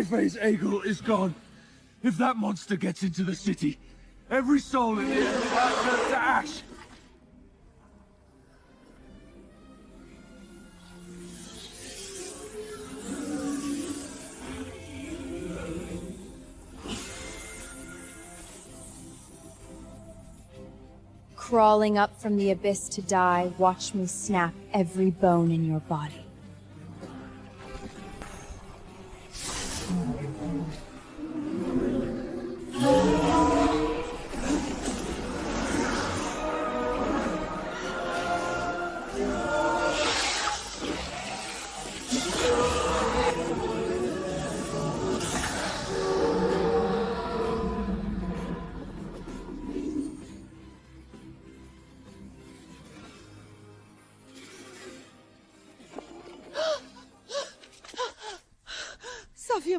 phase Egil is gone. If that monster gets into the city, every soul in it will turn to ash. Crawling up from the abyss to die, watch me snap every bone in your body.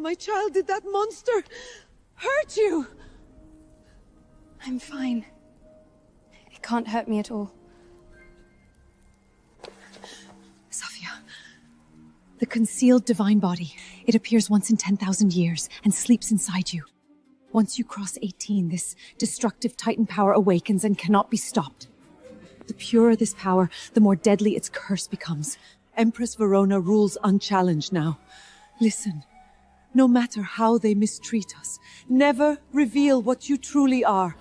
My child, did that monster hurt you? I'm fine. It can't hurt me at all. Safia. The concealed divine body. It appears once in 10,000 years and sleeps inside you. Once you cross 18, this destructive Titan power awakens and cannot be stopped. The purer this power, the more deadly its curse becomes. Empress Verona rules unchallenged now. Listen. No matter how they mistreat us, never reveal what you truly are.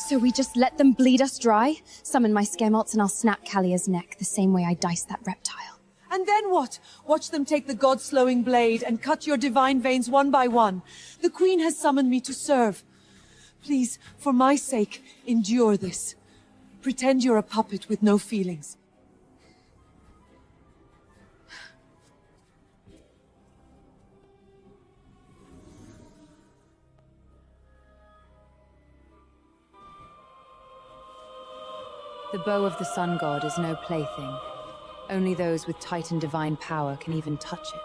So we just let them bleed us dry? Summon my Scamots and I'll snap Kalia's neck the same way I diced that reptile. And then what? Watch them take the god-slowing blade and cut your divine veins one by one. The Queen has summoned me to serve. Please, for my sake, endure this. Pretend you're a puppet with no feelings. The bow of the sun god is no plaything. Only those with Titan divine power can even touch it.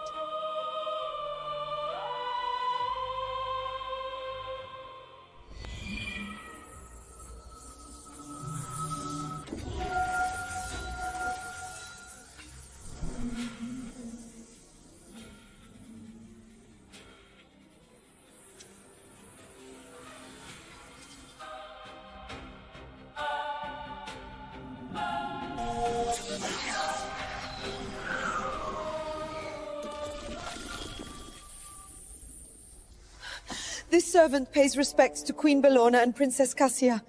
This servant pays respects to Queen Bellona and Princess Cassia.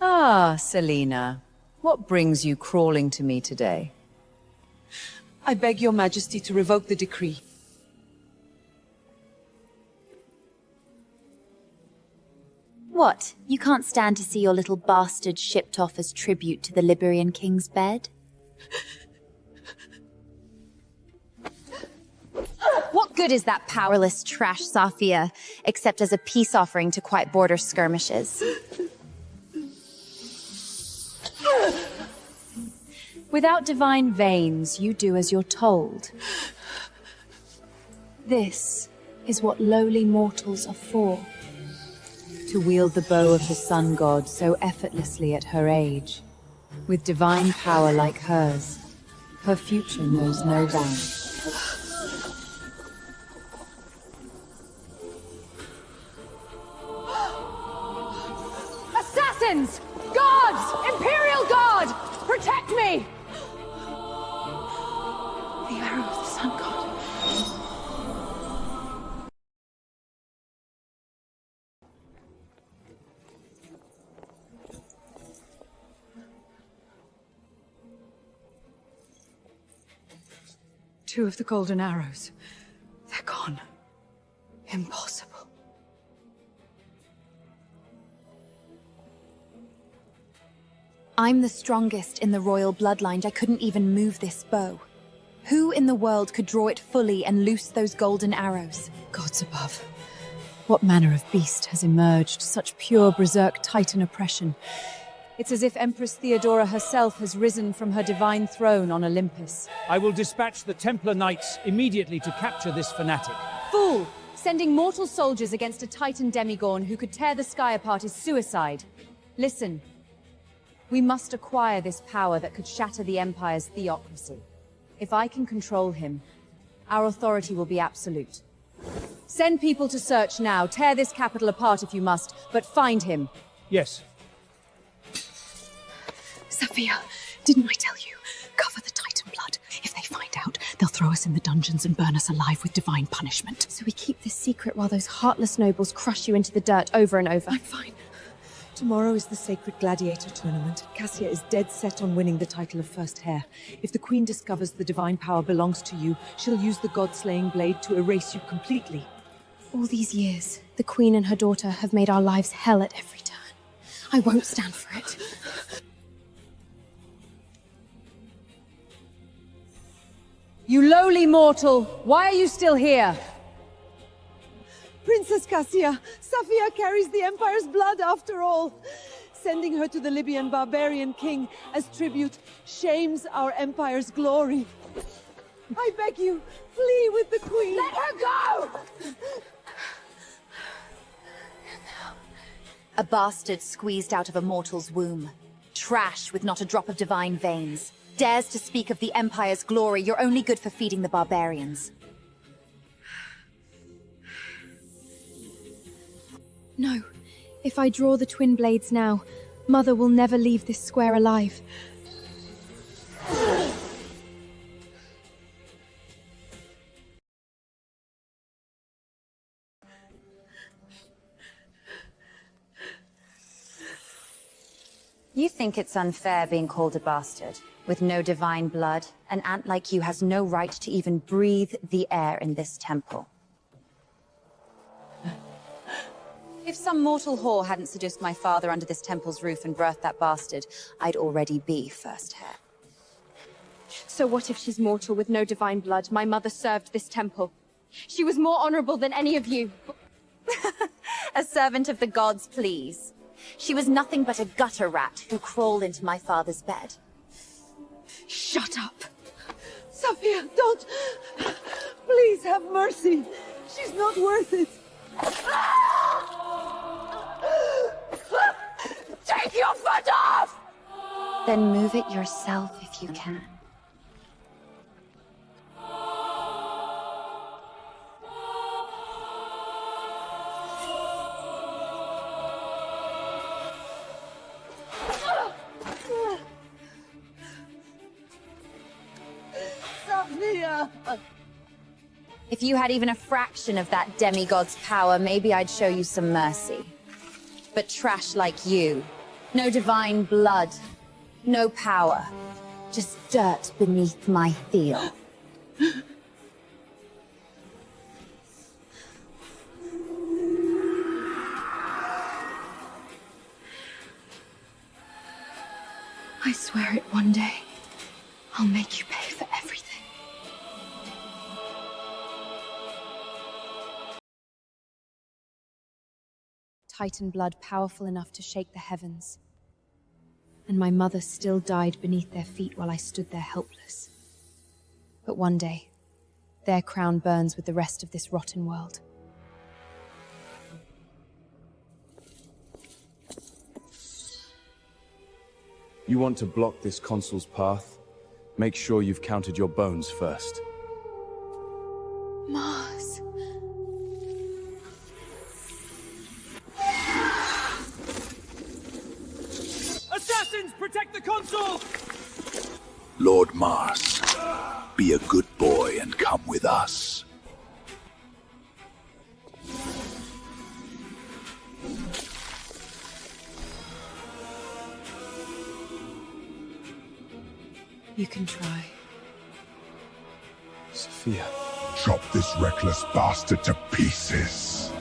Ah, Selena. What brings you crawling to me today? I beg your majesty to revoke the decree. What? You can't stand to see your little bastard shipped off as tribute to the Liberian king's bed? What good is that powerless trash, Safia, except as a peace offering to quiet border skirmishes? Without divine veins, you do as you're told. This is what lowly mortals are for. To wield the bow of the sun god so effortlessly at her age. With divine power like hers, her future knows no bounds. Assassins! Gods! Imperial Guard! Protect me! The arrow of the sun god. Two of the golden arrows. They're gone. Impossible. I'm the strongest in the royal bloodline. I couldn't even move this bow. Who in the world could draw it fully and loose those golden arrows? Gods above. What manner of beast has emerged? Such pure berserk Titan oppression. It's as if Empress Theodora herself has risen from her divine throne on Olympus. I will dispatch the Templar Knights immediately to capture this fanatic. Fool! Sending mortal soldiers against a Titan demigorn who could tear the sky apart is suicide. Listen. We must acquire this power that could shatter the Empire's theocracy. If I can control him, our authority will be absolute. Send people to search now. Tear this capital apart if you must, but find him. Yes. Sophia, didn't I tell you? Cover the Titan blood. If they find out, they'll throw us in the dungeons and burn us alive with divine punishment. So we keep this secret while those heartless nobles crush you into the dirt over and over. I'm fine. Tomorrow is the sacred gladiator tournament. Cassia is dead set on winning the title of First Heir. If the Queen discovers the divine power belongs to you, she'll use the god-slaying blade to erase you completely. All these years, the Queen and her daughter have made our lives hell at every turn. I won't stand for it. You lowly mortal, why are you still here? Princess Cassia, Sophia carries the Empire's blood after all. Sending her to the Libyan barbarian king as tribute shames our Empire's glory. I beg you, flee with the Queen. Let her go! A bastard squeezed out of a mortal's womb. Trash with not a drop of divine veins. Dares to speak of the Empire's glory. You're only good for feeding the barbarians. No. If I draw the twin blades now, Mother will never leave this square alive. You think it's unfair being called a bastard? With no divine blood, an ant like you has no right to even breathe the air in this temple. If some mortal whore hadn't seduced my father under this temple's roof and birthed that bastard, I'd already be First Heir. So what if she's mortal with no divine blood? My mother served this temple. She was more honorable than any of you. A servant of the gods, please. She was nothing but a gutter rat who crawled into my father's bed. Shut up! Sophia, don't! Please have mercy. She's not worth it. Take your foot off! Then move it yourself if you can. Sophia! If you had even a fraction of that demigod's power, maybe I'd show you some mercy. But trash like you, no divine blood, no power, just dirt beneath my heel. I swear it one day. I'll make you pay for everything. Titan blood powerful enough to shake the heavens. And my mother still died beneath their feet while I stood there helpless. But one day, their crown burns with the rest of this rotten world. You want to block this consul's path? Make sure you've counted your bones first. Mars. Assassins, protect the consul! Lord Mars, be a good boy and come with us. You can try. Sophia. Chop this reckless bastard to pieces.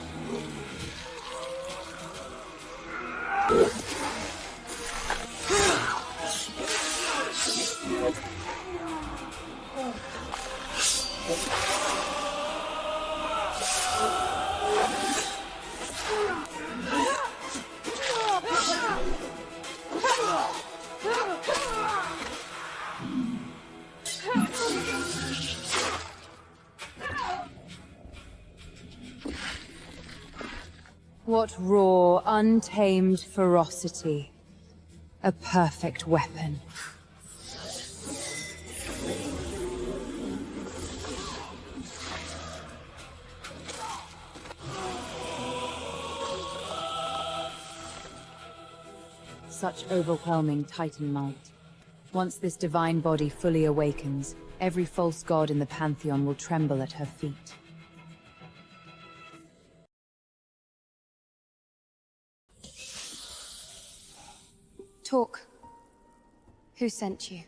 What raw, untamed ferocity. A perfect weapon. Such overwhelming Titan might. Once this divine body fully awakens, every false god in the Pantheon will tremble at her feet. Talk. Who sent you?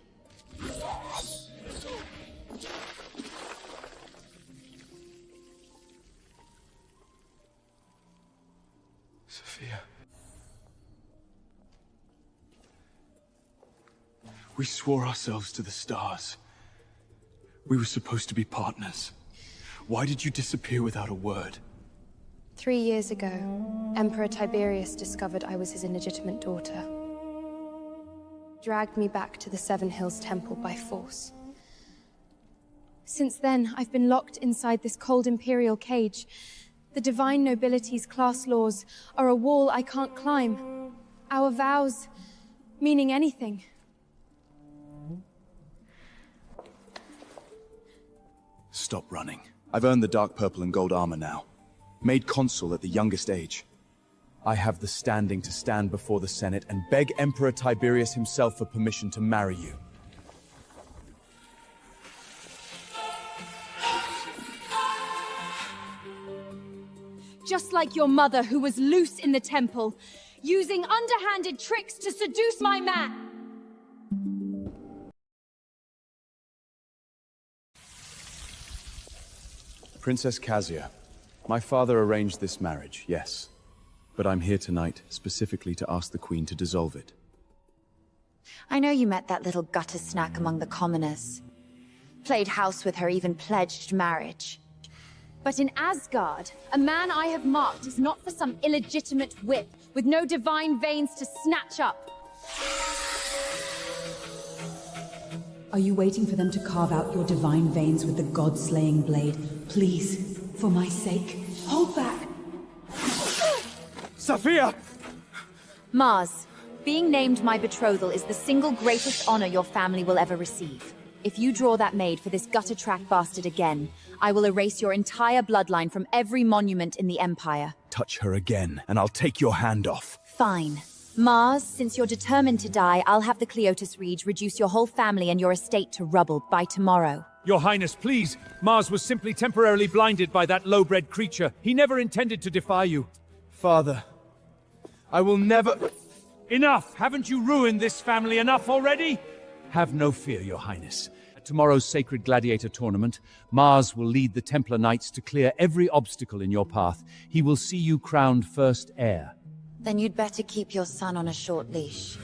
Sophia. We swore ourselves to the stars. We were supposed to be partners. Why did you disappear without a word? 3 years ago, Emperor Tiberius discovered I was his illegitimate daughter. Dragged me back to the Seven Hills Temple by force. Since then, I've been locked inside this cold imperial cage. The divine nobility's class laws are a wall I can't climb. Our vows, meaning anything. Stop running. I've earned the dark purple and gold armor now. Made consul at the youngest age. I have the standing to stand before the Senate and beg Emperor Tiberius himself for permission to marry you. Just like your mother, who was loose in the temple, using underhanded tricks to seduce my man. Princess Cassia, my father arranged this marriage, yes. But I'm here tonight specifically to ask the Queen to dissolve it. I know you met that little gutter snack among the commoners. Played house with her, even pledged marriage. But in Asgard, a man I have marked is not for some illegitimate whip with no divine veins to snatch up. Are you waiting for them to carve out your divine veins with the god-slaying blade? Please, for my sake, hold back! Sophia! Mars, being named my betrothal is the single greatest honor your family will ever receive. If you draw that maid for this gutter-track bastard again, I will erase your entire bloodline from every monument in the Empire. Touch her again, and I'll take your hand off. Fine. Mars, since you're determined to die, I'll have the Cleotis Reach reduce your whole family and your estate to rubble by tomorrow. Your Highness, please. Mars was simply temporarily blinded by that low-bred creature. He never intended to defy you. Father, I will never... Enough! Haven't you ruined this family enough already? Have no fear, Your Highness. At tomorrow's Sacred Gladiator Tournament, Mars will lead the Templar Knights to clear every obstacle in your path. He will see you crowned first heir. Then you'd better keep your son on a short leash,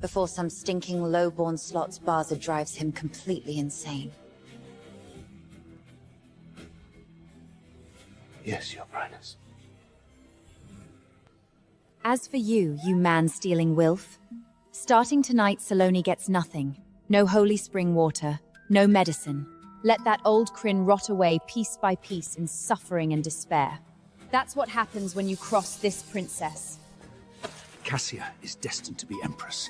before some stinking low-born slot's Baza drives him completely insane. Yes, Your Highness. As for you, you man-stealing wilf, starting tonight, Saloni gets nothing. No holy spring water, no medicine. Let that old Kryn rot away piece by piece in suffering and despair. That's what happens when you cross this princess. Cassia is destined to be Empress.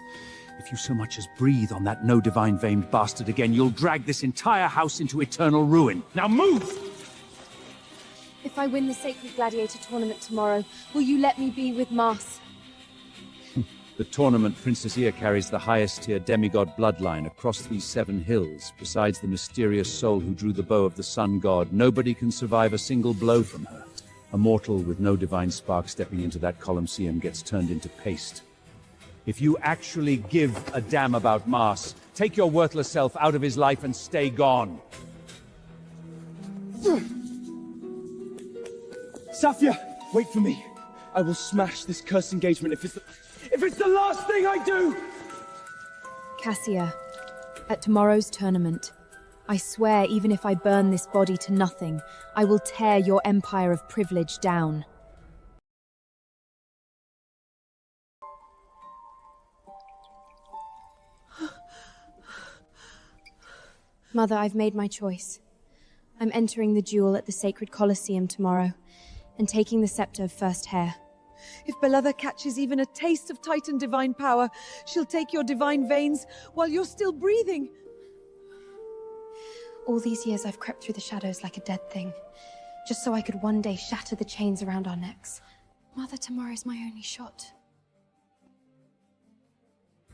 If you so much as breathe on that no divine veined bastard again, you'll drag this entire house into eternal ruin. Now move! If I win the Sacred Gladiator Tournament tomorrow, will you let me be with Mars? The tournament, Princess Ea carries the highest tier demigod bloodline across these 7 hills. Besides the mysterious soul who drew the bow of the sun god, nobody can survive a single blow from her. A mortal with no divine spark stepping into that Colosseum gets turned into paste. If you actually give a damn about Mars, take your worthless self out of his life and stay gone. Safia, wait for me. I will smash this cursed engagement if it's the last thing I do! Cassia, at tomorrow's tournament, I swear even if I burn this body to nothing, I will tear your empire of privilege down. Mother, I've made my choice. I'm entering the duel at the Sacred Colosseum tomorrow, and taking the scepter of First Heir. If Belitha catches even a taste of Titan divine power, she'll take your divine veins while you're still breathing. All these years I've crept through the shadows like a dead thing, just so I could one day shatter the chains around our necks. Mother, tomorrow's my only shot.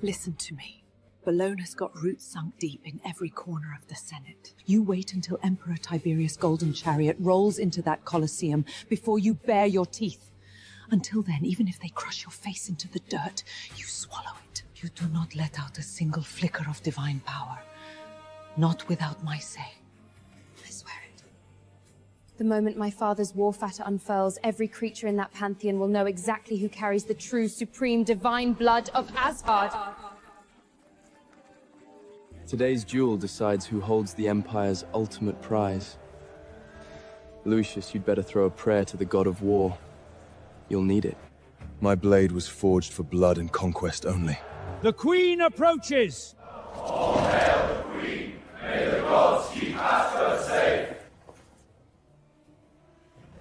Listen to me. Bellona's got roots sunk deep in every corner of the Senate. You wait until Emperor Tiberius' golden chariot rolls into that Colosseum before you bare your teeth. Until then, even if they crush your face into the dirt, you swallow it. You do not let out a single flicker of divine power. Not without my say. I swear it. The moment my father's war fatter unfurls, every creature in that pantheon will know exactly who carries the true, supreme, divine blood of Asgard. Today's duel decides who holds the Empire's ultimate prize. Lucius, you'd better throw a prayer to the god of war. You'll need it. My blade was forged for blood and conquest only. The Queen approaches! All hail the Queen! May the gods keep Asgard safe!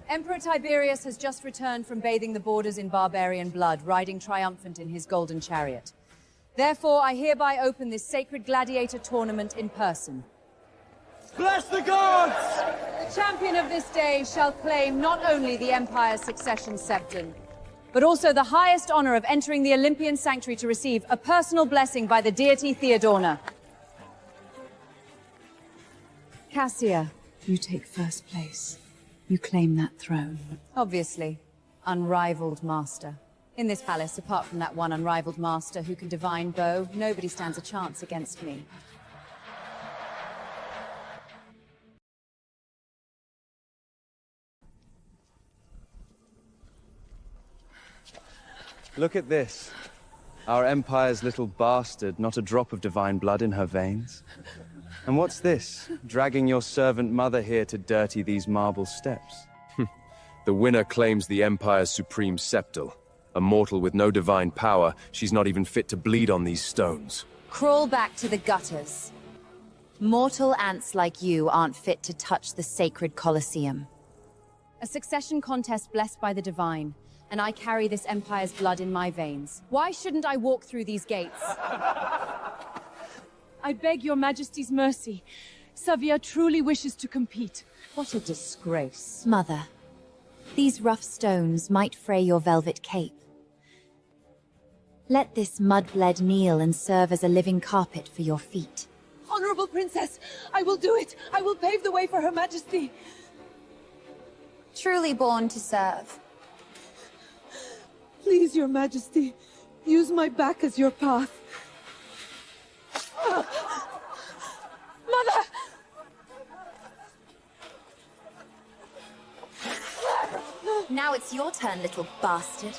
Emperor Tiberius has just returned from bathing the borders in barbarian blood, riding triumphant in his golden chariot. Therefore, I hereby open this sacred gladiator tournament in person. Bless the gods! The champion of this day shall claim not only the Empire's succession scepter, but also the highest honor of entering the Olympian sanctuary to receive a personal blessing by the deity Theodorna. Cassia, you take first place. You claim that throne. Obviously, unrivaled master. In this palace, apart from that one unrivaled master who can divine bow, nobody stands a chance against me. Look at this. Our Empire's little bastard, not a drop of divine blood in her veins. And what's this? Dragging your servant mother here to dirty these marble steps. The winner claims the Empire's supreme scepter. A mortal with no divine power, she's not even fit to bleed on these stones. Crawl back to the gutters. Mortal ants like you aren't fit to touch the sacred Colosseum. A succession contest blessed by the divine, and I carry this Empire's blood in my veins. Why shouldn't I walk through these gates? I beg your majesty's mercy. Savia truly wishes to compete. What a disgrace. Mother, these rough stones might fray your velvet cape. Let this mud-bled kneel and serve as a living carpet for your feet. Honorable Princess, I will do it. I will pave the way for Her Majesty. Truly born to serve. Please, Your Majesty, use my back as your path. Mother! Now it's your turn, little bastard.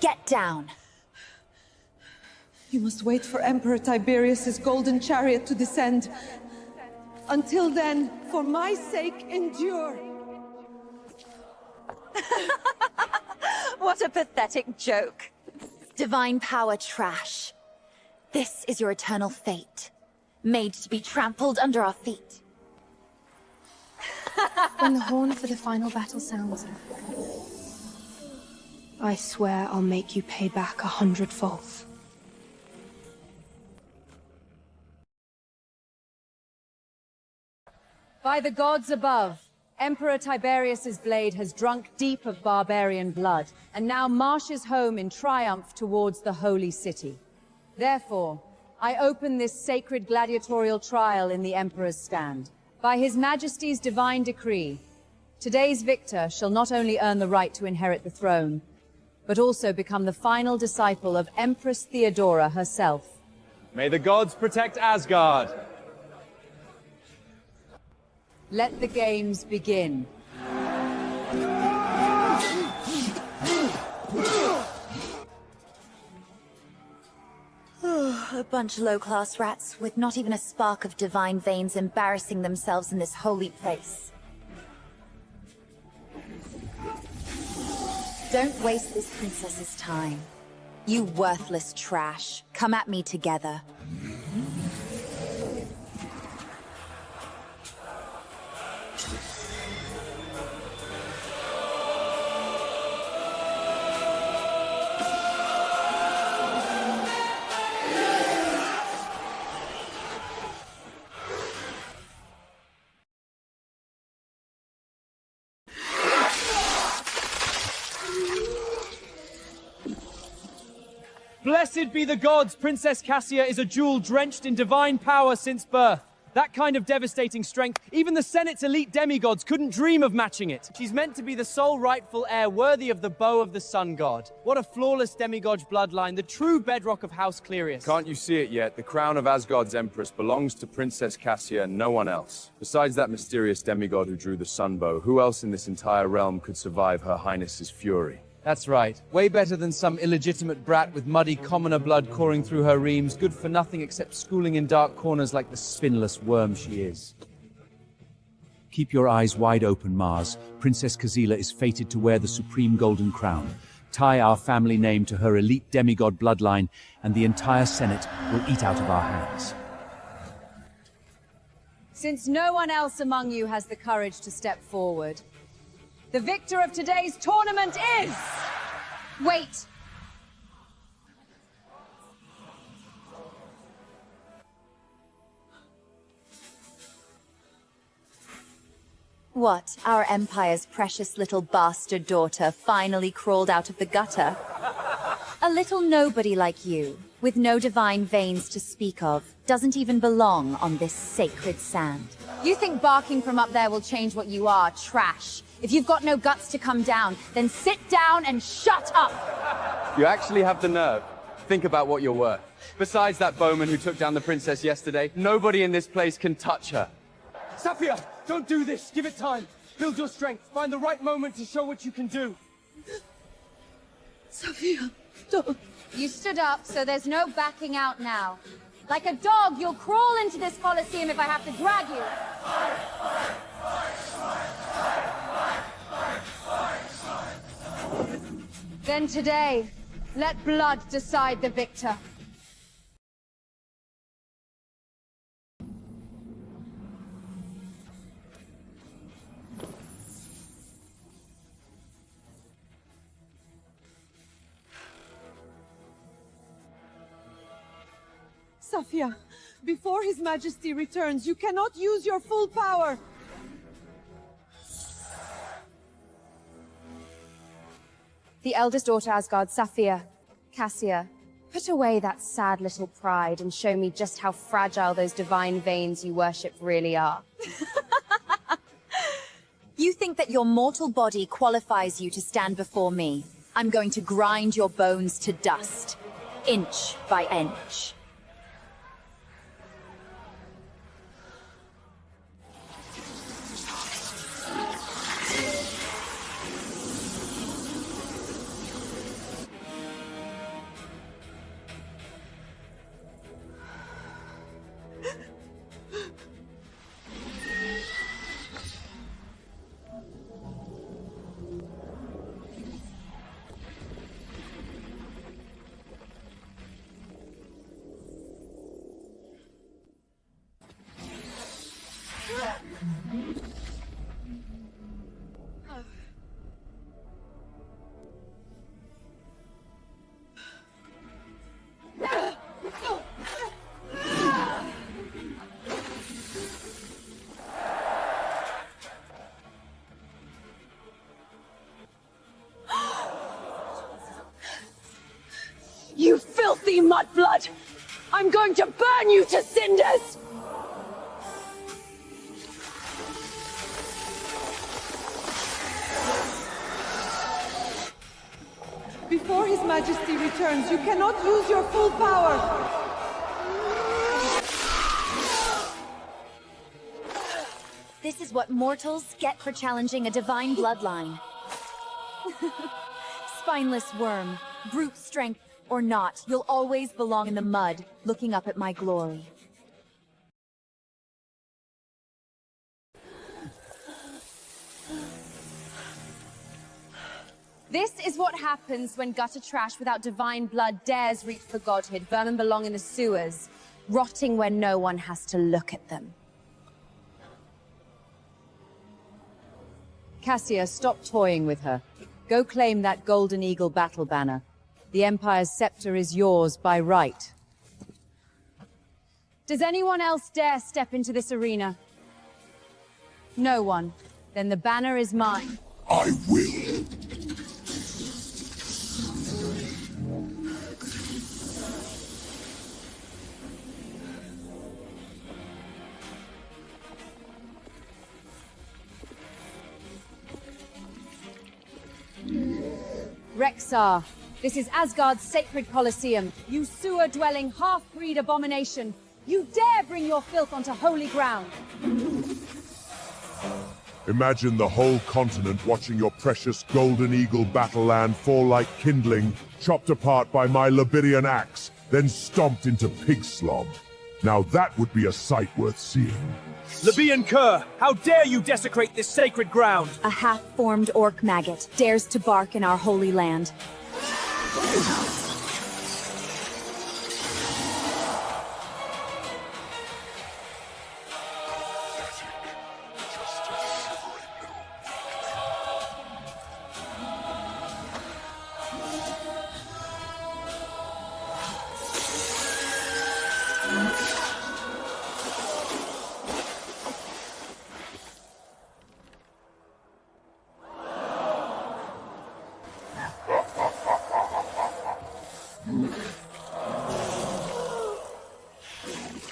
Get down. You must wait for Emperor Tiberius's golden chariot to descend. Until then, for my sake, endure. What a pathetic joke. Divine power trash. This is your eternal fate. Made to be trampled under our feet. When the horn for the final battle sounds, I swear I'll make you pay back 100-fold. By the gods above, Emperor Tiberius's blade has drunk deep of barbarian blood, and now marches home in triumph towards the holy city. Therefore, I open this sacred gladiatorial trial in the Emperor's stand. By His Majesty's divine decree, today's victor shall not only earn the right to inherit the throne, but also become the final disciple of Empress Theodora herself. May the gods protect Asgard! Let the games begin. A bunch of low-class rats with not even a spark of divine veins embarrassing themselves in this holy place. Don't waste this princess's time. You worthless trash. Come at me together. Blessed be the gods! Princess Cassia is a jewel drenched in divine power since birth. That kind of devastating strength, even the Senate's elite demigods couldn't dream of matching it. She's meant to be the sole rightful heir worthy of the bow of the sun god. What a flawless demigod bloodline, the true bedrock of House Clerius. Can't you see it yet? The crown of Asgard's Empress belongs to Princess Cassia and no one else. Besides that mysterious demigod who drew the sun bow, who else in this entire realm could survive Her Highness's fury? That's right. Way better than some illegitimate brat with muddy commoner blood coursing through her reams, good for nothing except schooling in dark corners like the spinless worm she is. Keep your eyes wide open, Mars. Princess Kazila is fated to wear the supreme golden crown. Tie our family name to her elite demigod bloodline, and the entire Senate will eat out of our hands. Since no one else among you has the courage to step forward, the victor of today's tournament is... Wait! What, our Empire's precious little bastard daughter finally crawled out of the gutter? A little nobody like you, with no divine veins to speak of, doesn't even belong on this sacred sand. You think barking from up there will change what you are, trash? If you've got no guts to come down, then sit down and shut up! You actually have the nerve. Think about what you're worth. Besides that bowman who took down the princess yesterday, nobody in this place can touch her. Safia, don't do this. Give it time. Build your strength. Find the right moment to show what you can do. Safia, don't. You stood up, so there's no backing out now. Like a dog, you'll crawl into this Colosseum if I have to drag you. Then today, let blood decide the victor. Safia, before His Majesty returns, you cannot use your full power. The eldest daughter Asgard, Safia, Cassia, put away that sad little pride and show me just how fragile those divine veins you worship really are. You think that your mortal body qualifies you to stand before me? I'm going to grind your bones to dust, inch by inch. You filthy mudblood! I'm going to burn you to cinders! Before His Majesty returns, you cannot use your full power! This is what mortals get for challenging a divine bloodline. Spineless worm, brute strength or not, you'll always belong in the mud, looking up at my glory. This is what happens when gutter trash without divine blood dares reach for godhood. Vermin belong in the sewers, Rotting where no one has to look at them. Cassia, stop toying with her. Go claim that Golden Eagle battle banner. The Empire's scepter is yours by right. Does anyone else dare step into this arena? No one. Then the banner is mine. I will. Rexar, this is Asgard's sacred Colosseum. You sewer-dwelling, half-breed abomination. You dare bring your filth onto holy ground. Imagine the whole continent watching your precious Golden Eagle battle land fall like kindling, chopped apart by my Liberian axe, then stomped into pig slob. Now that would be a sight worth seeing. Libyan cur, how dare you desecrate this sacred ground? A half-formed orc maggot dares to bark in our holy land.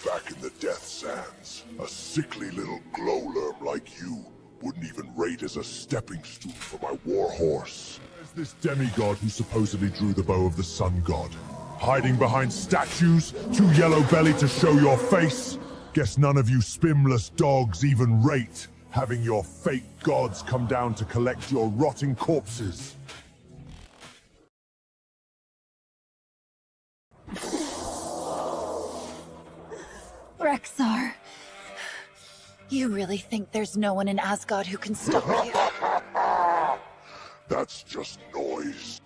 Back in the Death Sands, a sickly little glowworm like you wouldn't even rate as a stepping stool for my war horse. There's this demigod who supposedly drew the bow of the sun god. Hiding behind statues, too yellow-bellied to show your face. Guess none of you spimless dogs even rate having your fake gods come down to collect your rotting corpses. Rexar, you really think there's no one in Asgard who can stop you? That's just noise.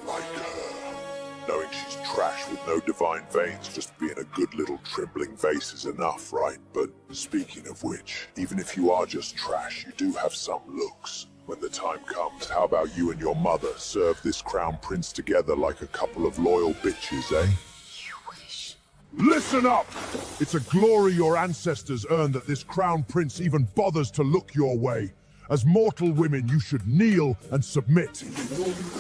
Like her. Knowing she's trash with no divine veins, just being a good little trembling vase is enough, right? But speaking of which, even if you are just trash, you do have some looks. When the time comes, how about you and your mother serve this crown prince together like a couple of loyal bitches, eh? You wish. Listen up! It's a glory your ancestors earned that this crown prince even bothers to look your way. As mortal women, you should kneel and submit.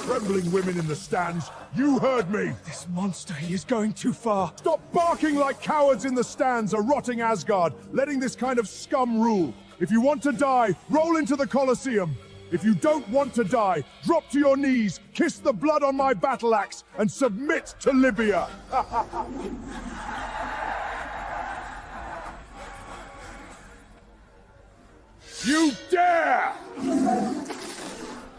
Trembling women in the stands, you heard me! This monster, he is going too far. Stop barking like cowards in the stands, a rotting Asgard, letting this kind of scum rule. If you want to die, roll into the Colosseum. If you don't want to die, drop to your knees, kiss the blood on my battle axe, and submit to Libya! You dare!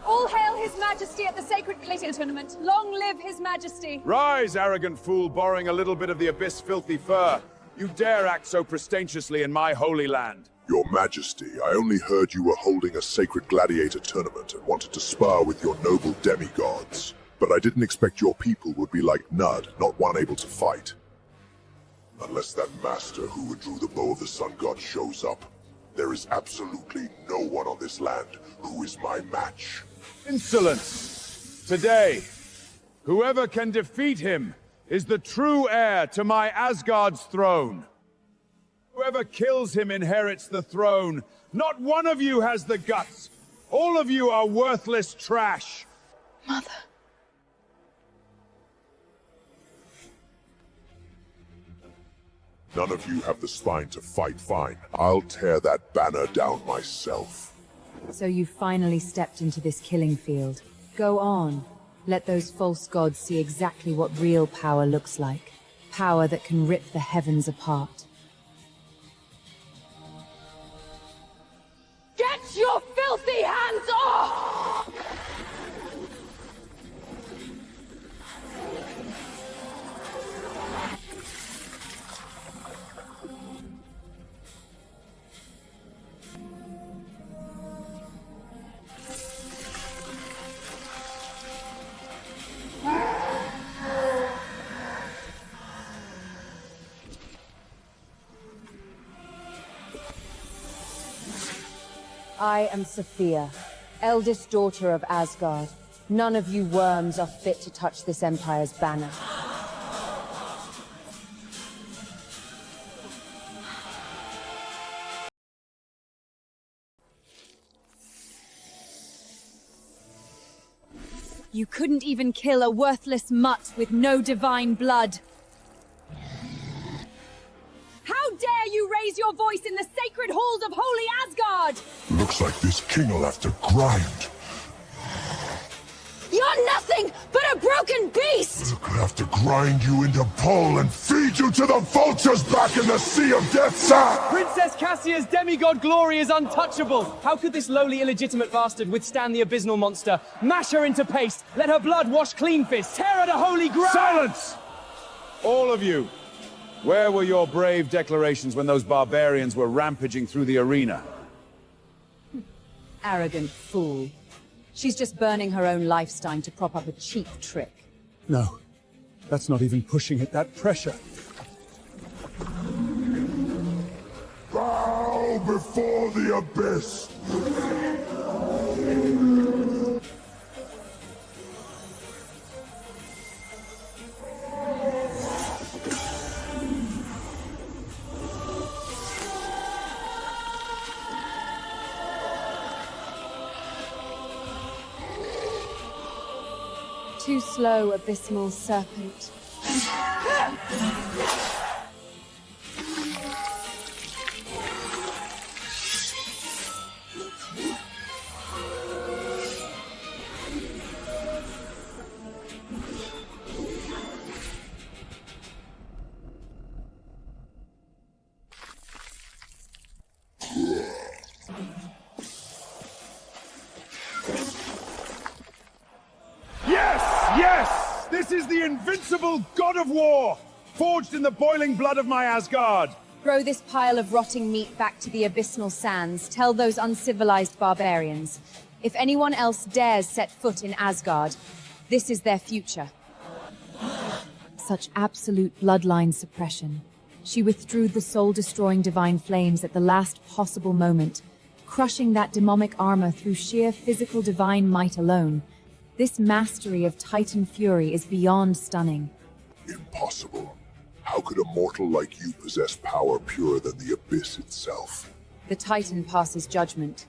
All hail His Majesty at the Sacred Glitter Tournament. Long live His Majesty. Rise, arrogant fool, borrowing a little bit of the abyss filthy fur. You dare act so pretensiously in my holy land. Your Majesty, I only heard you were holding a sacred gladiator tournament and wanted to spar with your noble demigods. But I didn't expect your people would be like Nud, not one able to fight. Unless that master who drew the bow of the sun god shows up, there is absolutely no one on this land who is my match. Insolence! Today, whoever can defeat him is the true heir to my Asgard's throne. Whoever kills him inherits the throne. Not one of you has the guts. All of you are worthless trash. Mother. None of you have the spine to fight fine. I'll tear that banner down myself. So you finally stepped into this killing field. Go on. Let those false gods see exactly what real power looks like. Power that can rip the heavens apart. Get your filthy hands off! I am Sophia, eldest daughter of Asgard. None of you worms are fit to touch this empire's banner. You couldn't even kill a worthless mutt with no divine blood. How dare you raise your voice in the sacred halls of holy Asgard! Looks like this king'll have to grind. You're nothing but a broken beast! Look, I'll have to grind you into pulp and feed you to the vultures back in the Sea of EDSA! Princess Cassia's demigod glory is untouchable! How could this lowly illegitimate bastard withstand the abysmal monster? Mash her into paste! Let her blood wash clean fists! Tear her to holy ground! Silence! All of you! Where were your brave declarations when those barbarians were rampaging through the arena? Arrogant fool. She's just burning her own lifestyle to prop up a cheap trick. No, that's not even pushing it, that pressure. Bow before the abyss! Too slow, abysmal serpent. Yes! This is the invincible god of war, forged in the boiling blood of my Asgard! Throw this pile of rotting meat back to the abysmal sands. Tell those uncivilized barbarians. If anyone else dares set foot in Asgard, this is their future. Such absolute bloodline suppression. She withdrew the soul-destroying divine flames at the last possible moment, crushing that demonic armor through sheer physical divine might alone. This mastery of Titan fury is beyond stunning. Impossible. How could a mortal like you possess power purer than the abyss itself? The Titan passes judgment.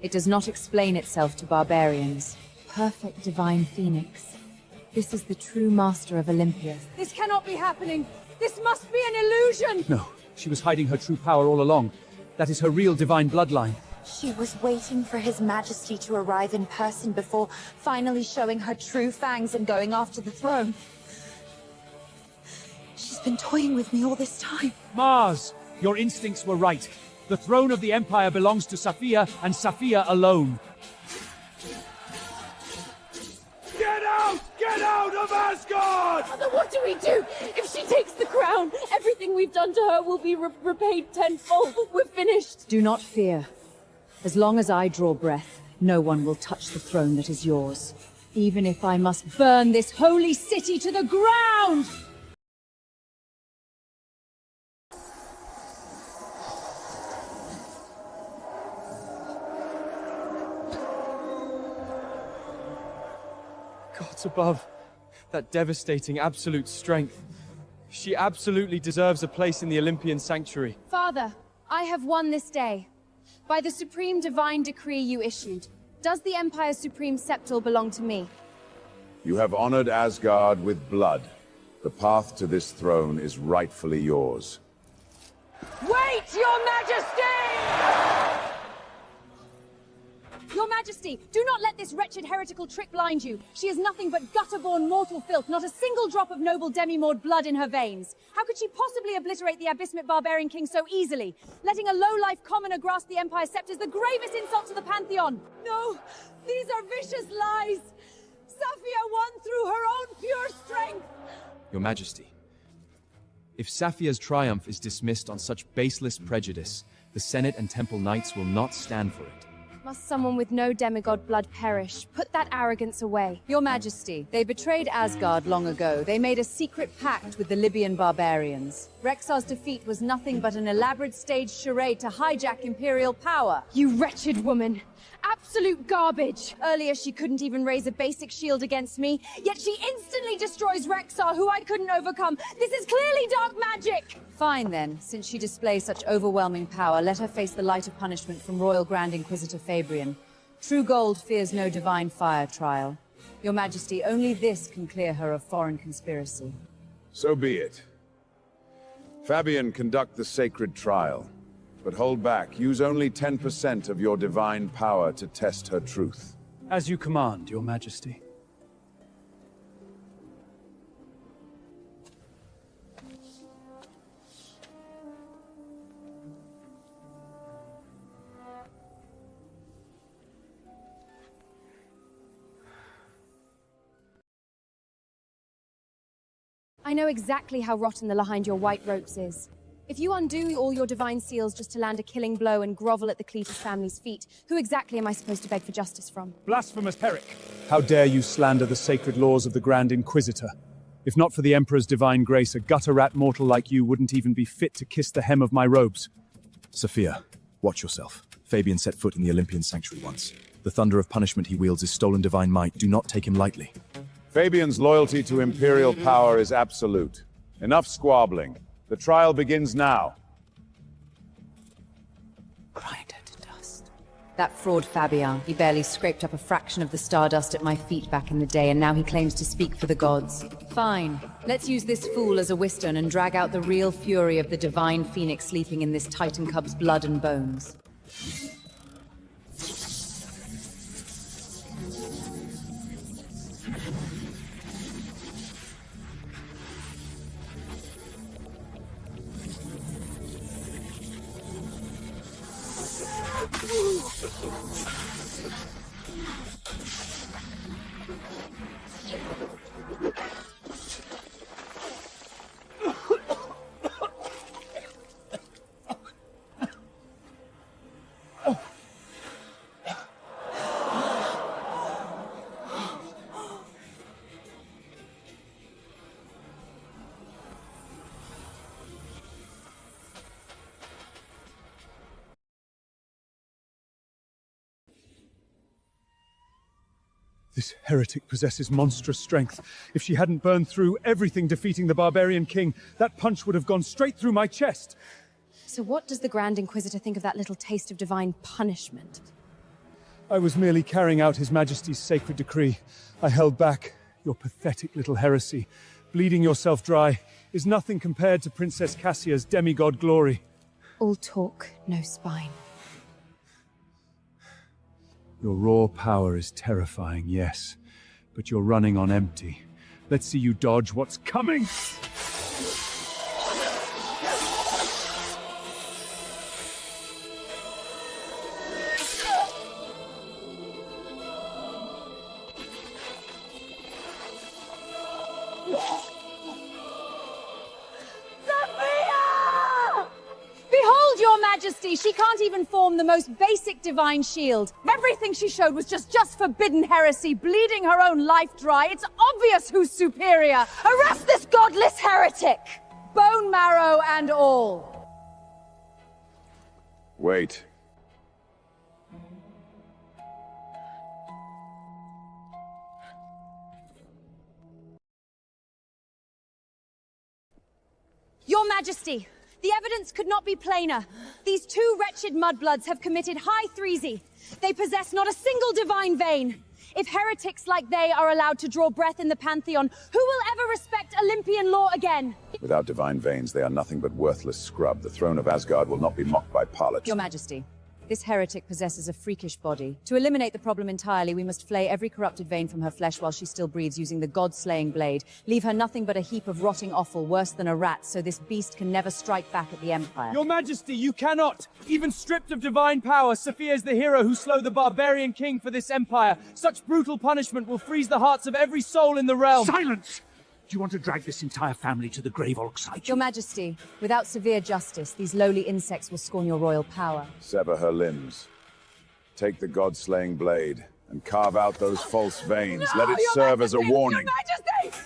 It does not explain itself to barbarians. Perfect divine phoenix. This is the true master of Olympia. This cannot be happening! This must be an illusion! No, she was hiding her true power all along. That is her real divine bloodline. She was waiting for His Majesty to arrive in person before finally showing her true fangs and going after the throne. She's been toying with me all this time. Mars, your instincts were right. The throne of the Empire belongs to Saphia, and Saphia alone. Get out! Get out of Asgard! Mother, what do we do? If she takes the crown, everything we've done to her will be repaid tenfold. We're finished. Do not fear. As long as I draw breath, no one will touch the throne that is yours. Even if I must burn this holy city to the ground! Gods above, that devastating absolute strength. She absolutely deserves a place in the Olympian sanctuary. Father, I have won this day. By the supreme divine decree you issued, does the Empire's supreme scepter belong to me? You have honored Asgard with blood. The path to this throne is rightfully yours. Wait, Your Majesty! Your Majesty, do not let this wretched heretical trick blind you. She is nothing but gutter-born mortal filth, not a single drop of noble demimord blood in her veins. How could she possibly obliterate the abysmal barbarian king so easily? Letting a low-life commoner grasp the Empire's scepter is the gravest insult to the Pantheon. No, these are vicious lies. Saphia won through her own pure strength. Your Majesty, if Saphia's triumph is dismissed on such baseless prejudice, the Senate and Temple Knights will not stand for it. Must someone with no demigod blood perish? Put that arrogance away. Your Majesty, they betrayed Asgard long ago. They made a secret pact with the Libyan barbarians. Rexar's defeat was nothing but an elaborate staged charade to hijack Imperial power. You wretched woman! Absolute garbage! Earlier, she couldn't even raise a basic shield against me, yet she instantly destroys Rexar, who I couldn't overcome. This is clearly dark magic! Fine then, since she displays such overwhelming power, let her face the light of punishment from Royal Grand Inquisitor Fabrian. True gold fears no divine fire trial. Your Majesty, only this can clear her of foreign conspiracy. So be it. Fabian, conduct the sacred trial. But hold back. Use only 10% of your divine power to test her truth. As you command, Your Majesty. I know exactly how rotten the behind your white ropes is. If you undo all your divine seals just to land a killing blow and grovel at the Cletus family's feet, who exactly am I supposed to beg for justice from? Blasphemous Herrick! How dare you slander the sacred laws of the Grand Inquisitor? If not for the Emperor's divine grace, a gutter-rat mortal like you wouldn't even be fit to kiss the hem of my robes. Sophia, watch yourself. Fabian set foot in the Olympian sanctuary once. The thunder of punishment he wields is stolen divine might. Do not take him lightly. Fabian's loyalty to Imperial power is absolute. Enough squabbling. The trial begins now. Grind her to dust. That fraud Fabian, he barely scraped up a fraction of the stardust at my feet back in the day, and now he claims to speak for the gods. Fine. Let's use this fool as a whetstone and drag out the real fury of the divine phoenix sleeping in this Titan cub's blood and bones. This heretic possesses monstrous strength. If she hadn't burned through everything defeating the barbarian king, that punch would have gone straight through my chest. So what does the Grand Inquisitor think of that little taste of divine punishment? I was merely carrying out His Majesty's sacred decree. I held back. Your pathetic little heresy, bleeding yourself dry, is nothing compared to Princess Cassia's demigod glory. All talk, no spine. Your raw power is terrifying, yes, but you're running on empty. Let's see you dodge what's coming! Behold, Your Majesty! She can't even form the most basic divine shield. Everything she showed was just forbidden heresy, bleeding her own life dry. It's obvious who's superior! Arrest this godless heretic! Bone marrow and all. Wait. Your Majesty, the evidence could not be plainer. These two wretched mudbloods have committed high threesy. They possess not a single divine vein. If heretics like they are allowed to draw breath in the Pantheon, who will ever respect Olympian law again? Without divine veins, they are nothing but worthless scrub. The throne of Asgard will not be mocked by Parliament. Your Majesty, this heretic possesses a freakish body. To eliminate the problem entirely, we must flay every corrupted vein from her flesh while she still breathes using the god-slaying blade. Leave her nothing but a heap of rotting offal, worse than a rat, so this beast can never strike back at the Empire. Your Majesty, you cannot! Even stripped of divine power, Sophia is the hero who slew the barbarian king for this empire. Such brutal punishment will freeze the hearts of every soul in the realm. Silence! Do you want to drag this entire family to the grave alongside you? Your Majesty, without severe justice, these lowly insects will scorn your royal power. Sever her limbs. Take the god-slaying blade and carve out those false veins. No, Let it serve as a warning. Your Majesty!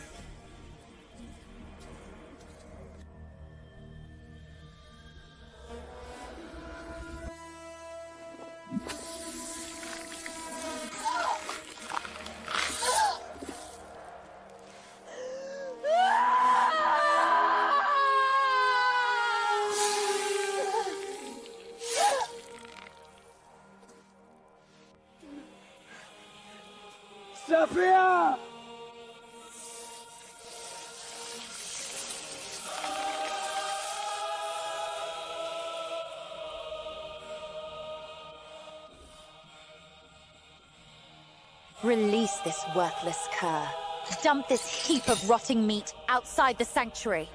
Sophia! Release this worthless cur. Dump this heap of rotting meat outside the sanctuary.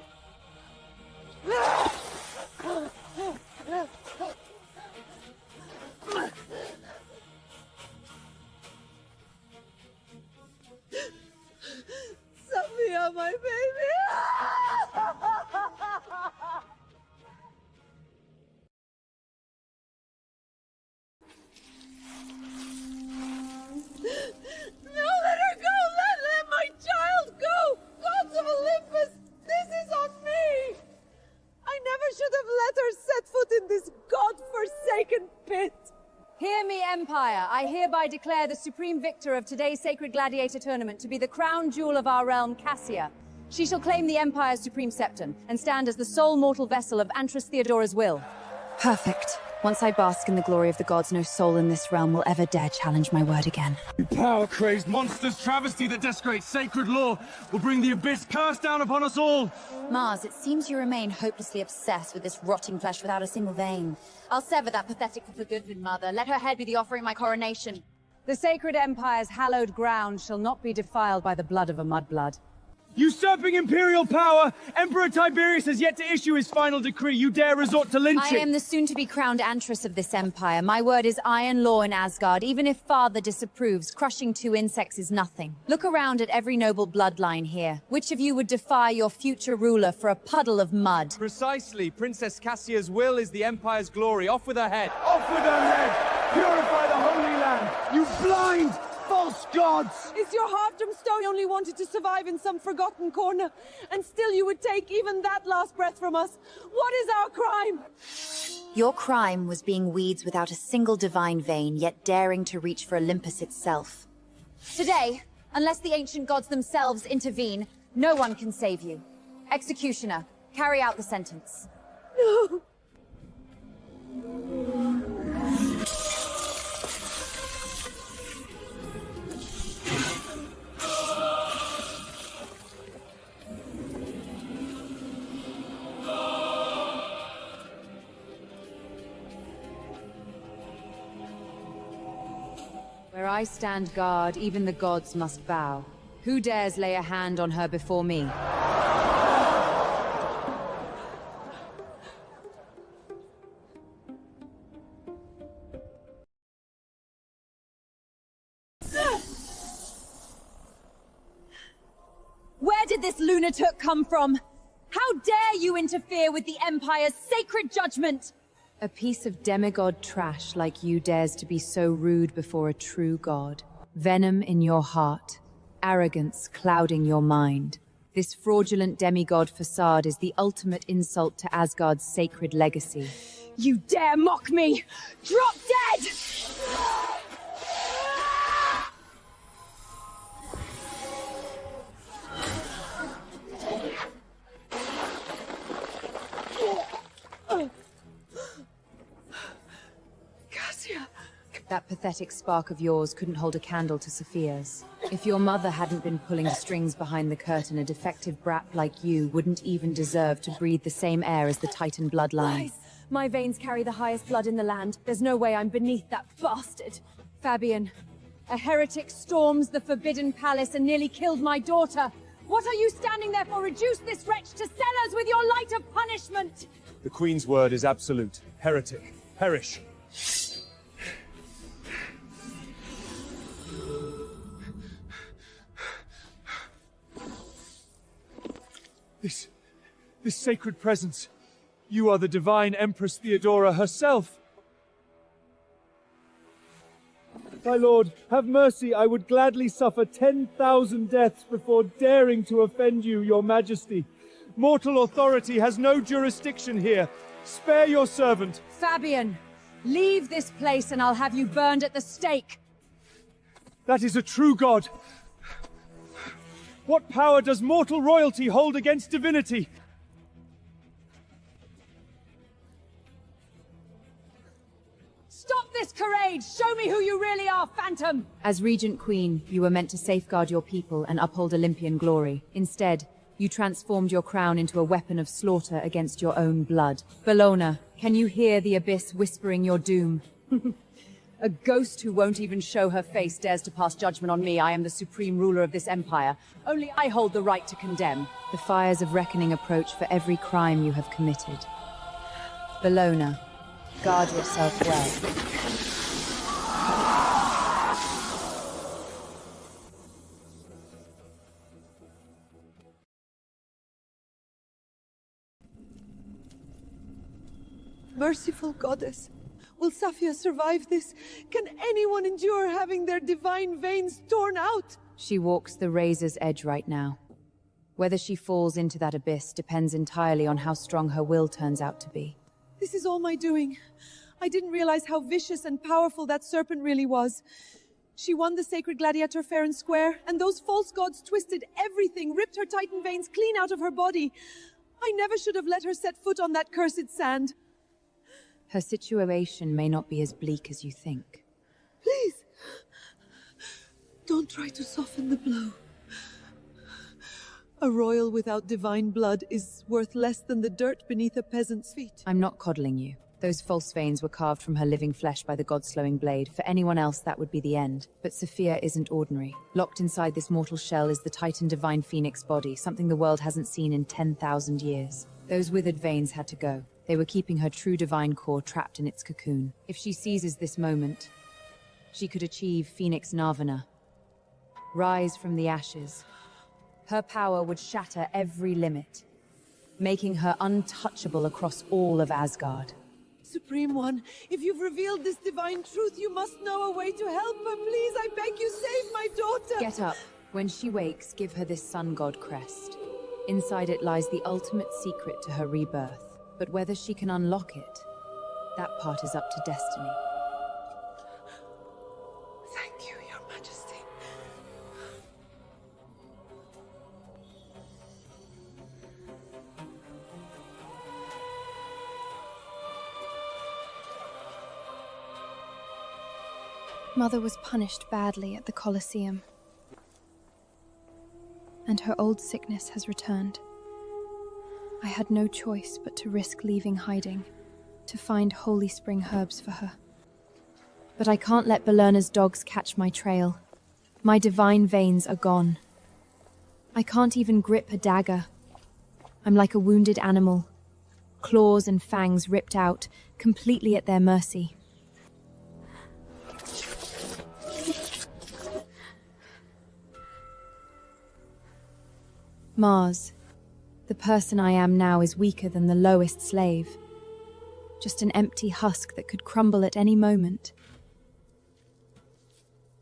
Sophia, my baby! No, let her go! Let my child go! Gods of Olympus, this is on me! I never should have let her set foot in this god-forsaken pit! Hear me, Empire. I hereby declare the supreme victor of today's sacred gladiator tournament to be the crown jewel of our realm, Cassia. She shall claim the Empire's supreme scepter and stand as the sole mortal vessel of Empress Theodora's will. Perfect. Once I bask in the glory of the gods, no soul in this realm will ever dare challenge my word again. Power-crazed monsters, travesty that desecrates sacred law, will bring the abyss curse down upon us all! Mars, it seems you remain hopelessly obsessed with this rotting flesh without a single vein. I'll sever that pathetic for good mother. Let her head be the offering of my coronation. The sacred Empire's hallowed ground shall not be defiled by the blood of a mudblood. Usurping imperial power! Emperor Tiberius has yet to issue his final decree. You dare resort to lynching! I am the soon-to-be-crowned Empress of this empire. My word is iron law in Asgard. Even if father disapproves, crushing 2 insects is nothing. Look around at every noble bloodline here. Which of you would defy your future ruler for a puddle of mud? Precisely. Princess Cassia's will is the Empire's glory. Off with her head! Off with her head! Purify the Holy Land! You blind, false gods! Is your heartdrum stone only wanted to survive in some forgotten corner? And still you would take even that last breath from us? What is our crime? Your crime was being weeds without a single divine vein, yet daring to reach for Olympus itself. Today, unless the ancient gods themselves intervene, no one can save you. Executioner, carry out the sentence. No! Where I stand guard, even the gods must bow. Who dares lay a hand on her before me? Where did this lunatic come from? How dare you interfere with the Empire's sacred judgment? A piece of demigod trash like you dares to be so rude before a true god. Venom in your heart, arrogance clouding your mind. This fraudulent demigod facade is the ultimate insult to Asgard's sacred legacy. You dare mock me! Drop dead! That pathetic spark of yours couldn't hold a candle to Sophia's. If your mother hadn't been pulling the strings behind the curtain, a defective brat like you wouldn't even deserve to breathe the same air as the Titan bloodline. Lies. My veins carry the highest blood in the land. There's no way I'm beneath that bastard. Fabian, a heretic storms the Forbidden Palace and nearly killed my daughter. What are you standing there for? Reduce this wretch to cellars with your light of punishment! The Queen's word is absolute. Heretic, perish. This sacred presence. You are the divine Empress Theodora herself. My lord, have mercy. I would gladly suffer 10,000 deaths before daring to offend you, your majesty. Mortal authority has no jurisdiction here. Spare your servant. Fabian, leave this place and I'll have you burned at the stake. That is a true god. What power does mortal royalty hold against divinity? Stop this charade! Show me who you really are, Phantom! As Regent Queen, you were meant to safeguard your people and uphold Olympian glory. Instead, you transformed your crown into a weapon of slaughter against your own blood. Bellona, can you hear the abyss whispering your doom? A ghost who won't even show her face dares to pass judgment on me. I am the supreme ruler of this empire. Only I hold the right to condemn. The fires of reckoning approach for every crime you have committed. Bellona, guard yourself well. Merciful goddess, will Safia survive this? Can anyone endure having their divine veins torn out? She walks the razor's edge right now. Whether she falls into that abyss depends entirely on how strong her will turns out to be. This is all my doing. I didn't realize how vicious and powerful that serpent really was. She won the sacred gladiator fair and square, and those false gods twisted everything, ripped her titan veins clean out of her body. I never should have let her set foot on that cursed sand. Her situation may not be as bleak as you think. Please, don't try to soften the blow. A royal without divine blood is worth less than the dirt beneath a peasant's feet. I'm not coddling you. Those false veins were carved from her living flesh by the god-slowing blade. For anyone else, that would be the end. But Safia isn't ordinary. Locked inside this mortal shell is the Titan Divine Phoenix body, something the world hasn't seen in 10,000 years. Those withered veins had to go. They were keeping her true divine core trapped in its cocoon. If she seizes this moment, she could achieve Phoenix Nirvana. Rise from the ashes. Her power would shatter every limit, making her untouchable across all of Asgard. Supreme One, if you've revealed this divine truth, you must know a way to help her. Please, I beg you, save my daughter! Get up. When she wakes, give her this sun god crest. Inside it lies the ultimate secret to her rebirth. But whether she can unlock it, that part is up to destiny. Thank you, Your Majesty. Mother was punished badly at the Colosseum, and her old sickness has returned. I had no choice but to risk leaving hiding, to find holy spring herbs for her. But I can't let Bellona's dogs catch my trail. My divine veins are gone. I can't even grip a dagger. I'm like a wounded animal, claws and fangs ripped out, completely at their mercy. Mars. The person I am now is weaker than the lowest slave. Just an empty husk that could crumble at any moment.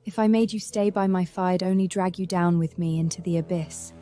If I made you stay by my side, I'd only drag you down with me into the abyss.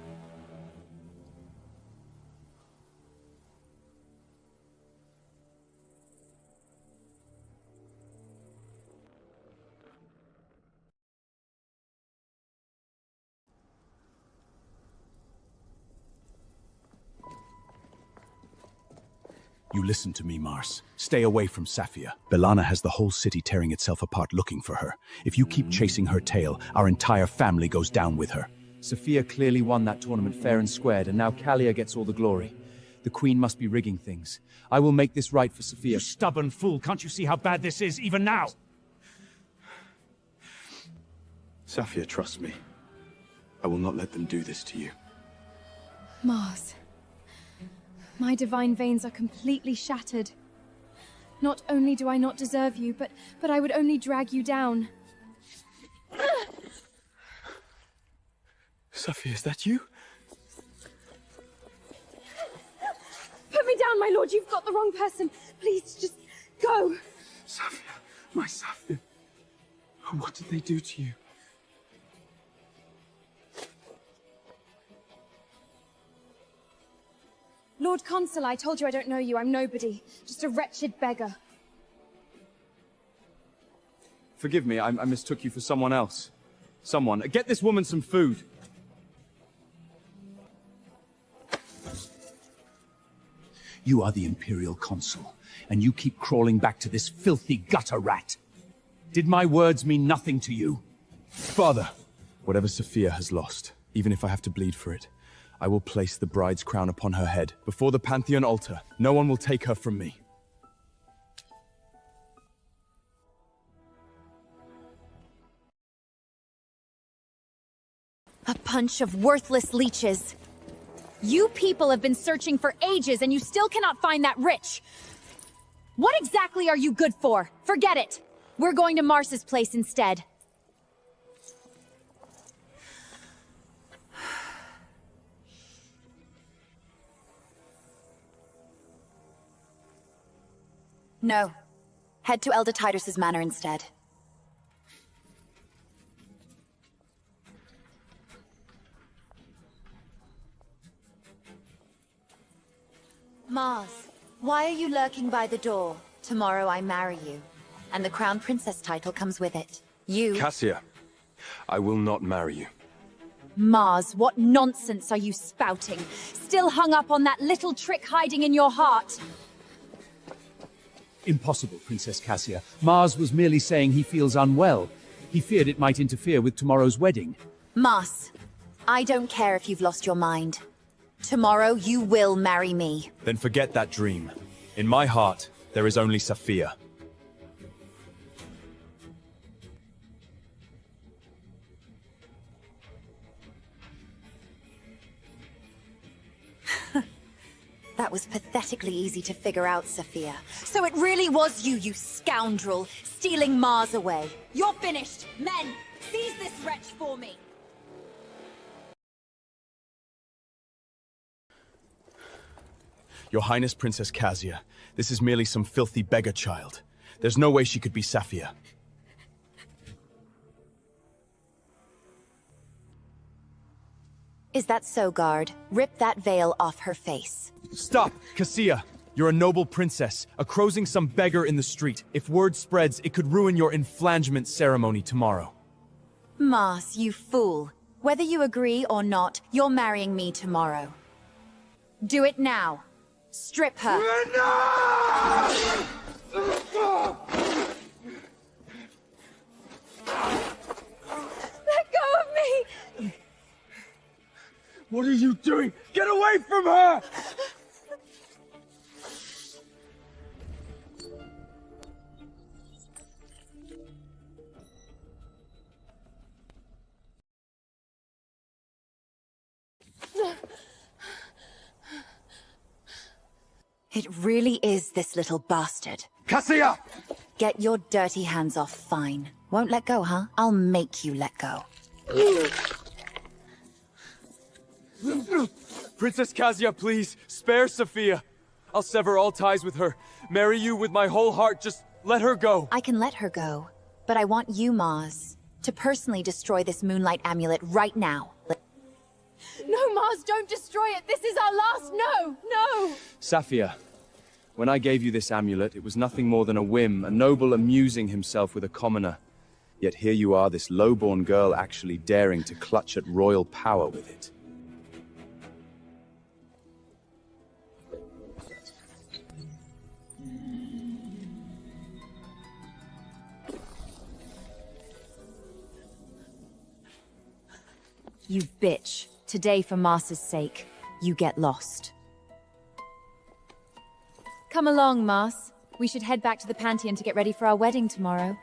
You listen to me, Mars. Stay away from Safia. Bellona has the whole city tearing itself apart looking for her. If you keep chasing her tail, our entire family goes down with her. Safia clearly won that tournament fair and squared, and now Kalia gets all the glory. The Queen must be rigging things. I will make this right for Safia. You stubborn fool, can't you see how bad this is, even now? Safia, trust me. I will not let them do this to you. Mars. My divine veins are completely shattered. Not only do I not deserve you, but I would only drag you down. Safia, is that you? Put me down, my lord. You've got the wrong person. Please, just go. Safia, my Safia. What did they do to you? Lord Consul, I told you I don't know you. I'm nobody. Just a wretched beggar. Forgive me, I mistook you for someone else. Someone. Get this woman some food. You are the Imperial Consul, and you keep crawling back to this filthy gutter rat. Did my words mean nothing to you? Father! Whatever Safia has lost, even if I have to bleed for it, I will place the bride's crown upon her head, before the Pantheon altar. No one will take her from me. A bunch of worthless leeches. You people have been searching for ages and you still cannot find that rich. What exactly are you good for? Forget it. We're going to Mars's place instead. No. Head to Elder Titus's manor instead. Mars, why are you lurking by the door? Tomorrow I marry you, and the Crown Princess title comes with it. You... Cassia, I will not marry you. Mars, what nonsense are you spouting? Still hung up on that little trick hiding in your heart? Impossible, Princess Cassia. Mars was merely saying he feels unwell. He feared it might interfere with tomorrow's wedding. Mars, I don't care if you've lost your mind. Tomorrow you will marry me. Then forget that dream. In my heart, there is only Sophia. That was pathetically easy to figure out, Sophia. So it really was you, you scoundrel, stealing Mars away. You're finished! Men, seize this wretch for me! Your Highness, Princess Cassia, this is merely some filthy beggar child. There's no way she could be Sophia. Is that so, guard? Rip that veil off her face. Stop, Cassia! You're a noble princess, accrosing some beggar in the street. If word spreads, it could ruin your inflangement ceremony tomorrow. Mars, you fool. Whether you agree or not, you're marrying me tomorrow. Do it now. Strip her. Let go of me! What are you doing? Get away from her! It really is this little bastard. Cassia! Get your dirty hands off, fine. Won't let go, huh? I'll make you let go. Princess Cassia, please, spare Sophia. I'll sever all ties with her. Marry you with my whole heart. Just let her go. I can let her go, but I want you, Mars, to personally destroy this moonlight amulet right now. No, Mars, don't destroy it! This is our last... No! No! Sophia, when I gave you this amulet, it was nothing more than a whim, a noble amusing himself with a commoner. Yet here you are, this lowborn girl actually daring to clutch at royal power with it. You bitch. Today, for Mars's sake, you get lost. Come along, Mars. We should head back to the Pantheon to get ready for our wedding tomorrow.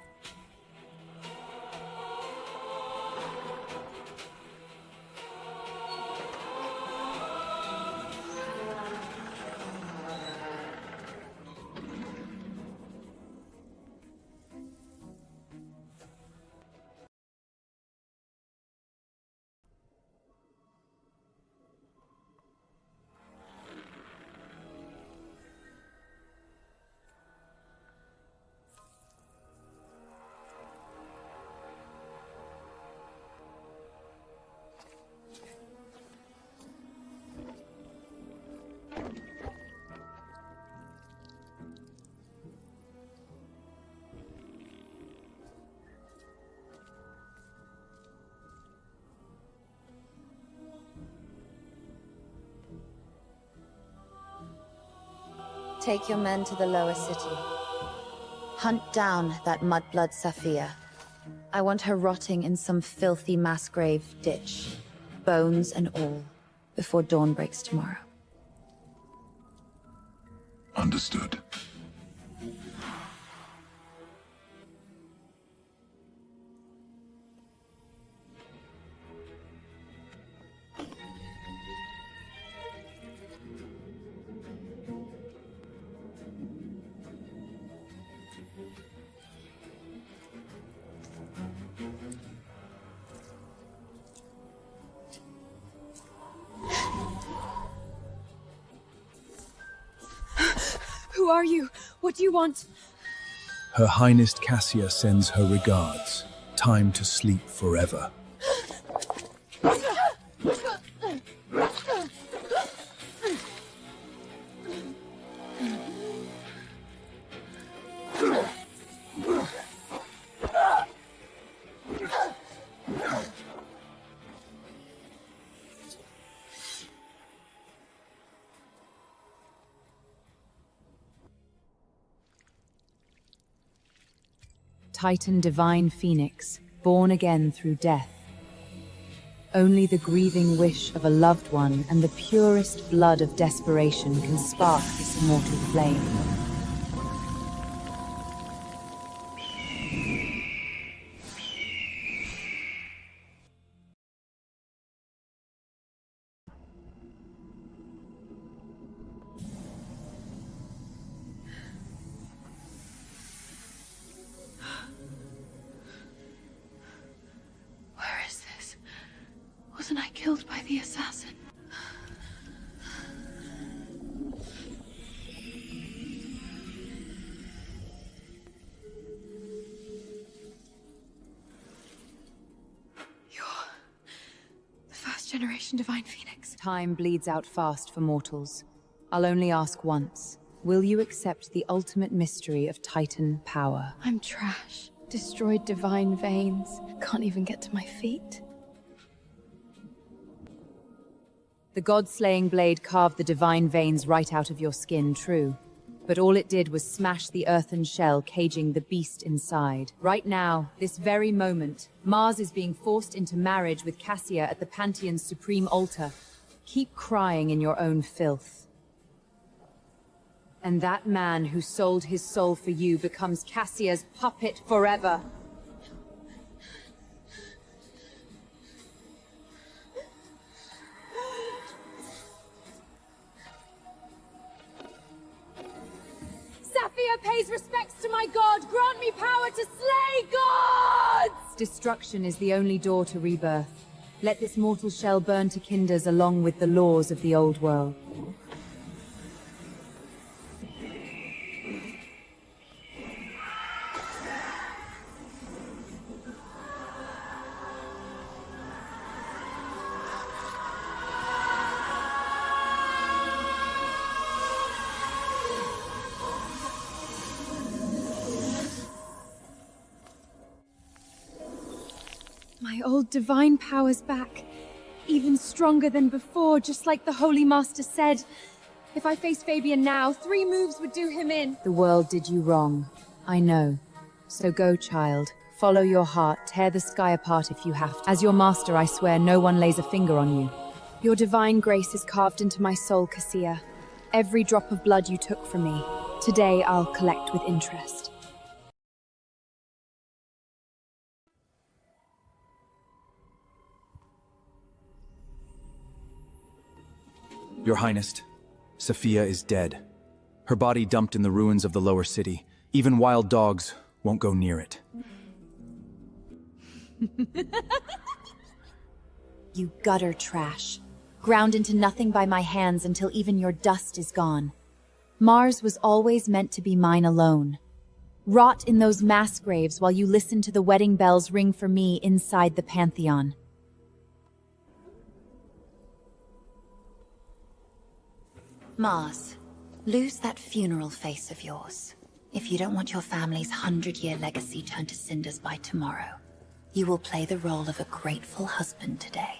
Take your men to the lower city. Hunt down that mudblood Sophia. I want her rotting in some filthy mass grave ditch, bones and all, before dawn breaks tomorrow. Understood. Who are you? What do you want? Her Highness Cassia sends her regards. Time to sleep forever. Titan divine phoenix, born again through death. Only the grieving wish of a loved one and the purest blood of desperation can spark this immortal flame. Wasn't I killed by the assassin? You're the first generation Divine Phoenix. Time bleeds out fast for mortals. I'll only ask once. Will you accept the ultimate mystery of Titan power? I'm trash. Destroyed divine veins. Can't even get to my feet. The god-slaying blade carved the divine veins right out of your skin, true. But all it did was smash the earthen shell caging the beast inside. Right now, this very moment, Mars is being forced into marriage with Cassia at the Pantheon's supreme altar. Keep crying in your own filth. And that man who sold his soul for you becomes Cassia's puppet forever. Saphia pays respects to my god! Grant me power to slay gods! Destruction is the only door to rebirth. Let this mortal shell burn to cinders along with the laws of the old world. My old divine power's back. Even stronger than before, just like the Holy Master said. If I face Fabian now, 3 moves would do him in. The world did you wrong. I know. So go, child. Follow your heart. Tear the sky apart if you have to. As your master, I swear no one lays a finger on you. Your divine grace is carved into my soul, Cassia. Every drop of blood you took from me. Today I'll collect with interest. Your Highness, Sophia is dead. Her body dumped in the ruins of the lower city. Even wild dogs won't go near it. You gutter trash. Ground into nothing by my hands until even your dust is gone. Mars was always meant to be mine alone. Rot in those mass graves while you listen to the wedding bells ring for me inside the Pantheon. Mars, lose that funeral face of yours. If you don't want your family's 100-year legacy turned to cinders by tomorrow, you will play the role of a grateful husband today.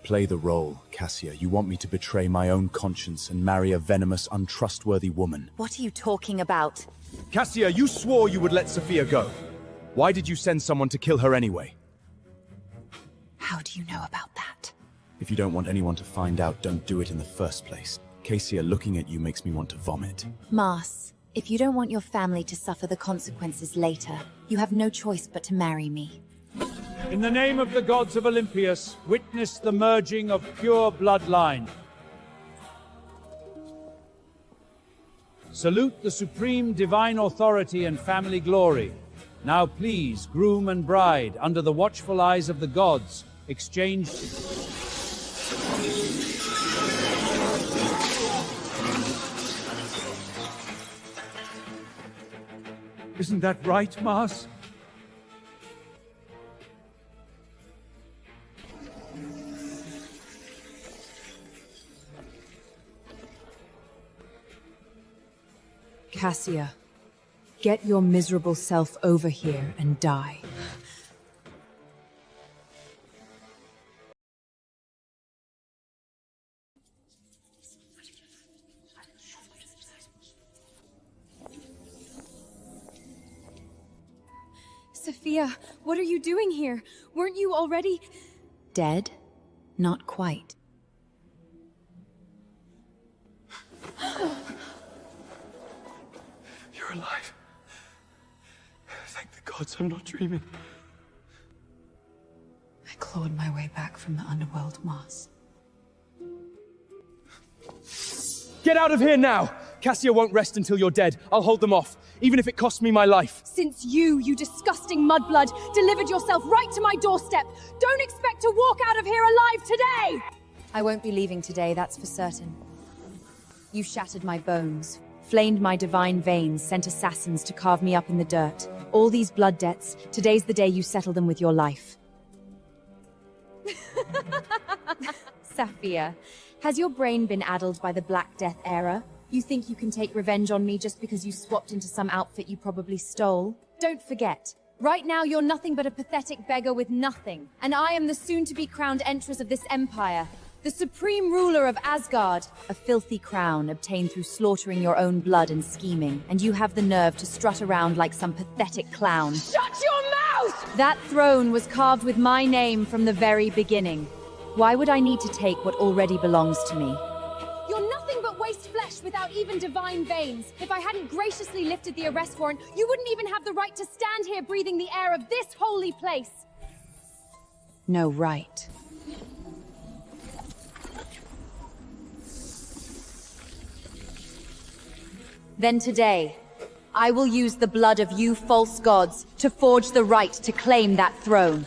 Play the role, Cassia. You want me to betray my own conscience and marry a venomous, untrustworthy woman. What are you talking about? Cassia, you swore you would let Sophia go. Why did you send someone to kill her anyway? How do you know about that? If you don't want anyone to find out, don't do it in the first place. Cassia, looking at you makes me want to vomit. Mars, if you don't want your family to suffer the consequences later, you have no choice but to marry me. In the name of the gods of Olympius, witness the merging of pure bloodline. Salute the supreme divine authority and family glory. Now please, groom and bride, under the watchful eyes of the gods, exchange... Isn't that right, Mars? Cassia, get your miserable self over here and die. Sophia, what are you doing here? Weren't you already... Dead? Not quite. You're alive. Thank the gods I'm not dreaming. I clawed my way back from the underworld, Mars. Get out of here now! Cassia won't rest until you're dead. I'll hold them off, even if it costs me my life. Since you disgusting mudblood, delivered yourself right to my doorstep, don't expect to walk out of here alive today! I won't be leaving today, that's for certain. You shattered my bones, flamed my divine veins, sent assassins to carve me up in the dirt. All these blood debts, today's the day you settle them with your life. Sophia, has your brain been addled by the Black Death era? You think you can take revenge on me just because you swapped into some outfit you probably stole? Don't forget, right now you're nothing but a pathetic beggar with nothing, and I am the soon-to-be crowned Empress of this empire, the supreme ruler of Asgard. A filthy crown obtained through slaughtering your own blood and scheming, and you have the nerve to strut around like some pathetic clown. Shut your mouth! That throne was carved with my name from the very beginning. Why would I need to take what already belongs to me? You're nothing but waste flesh without even divine veins. If I hadn't graciously lifted the arrest warrant, you wouldn't even have the right to stand here breathing the air of this holy place. No right. Then today, I will use the blood of you false gods to forge the right to claim that throne.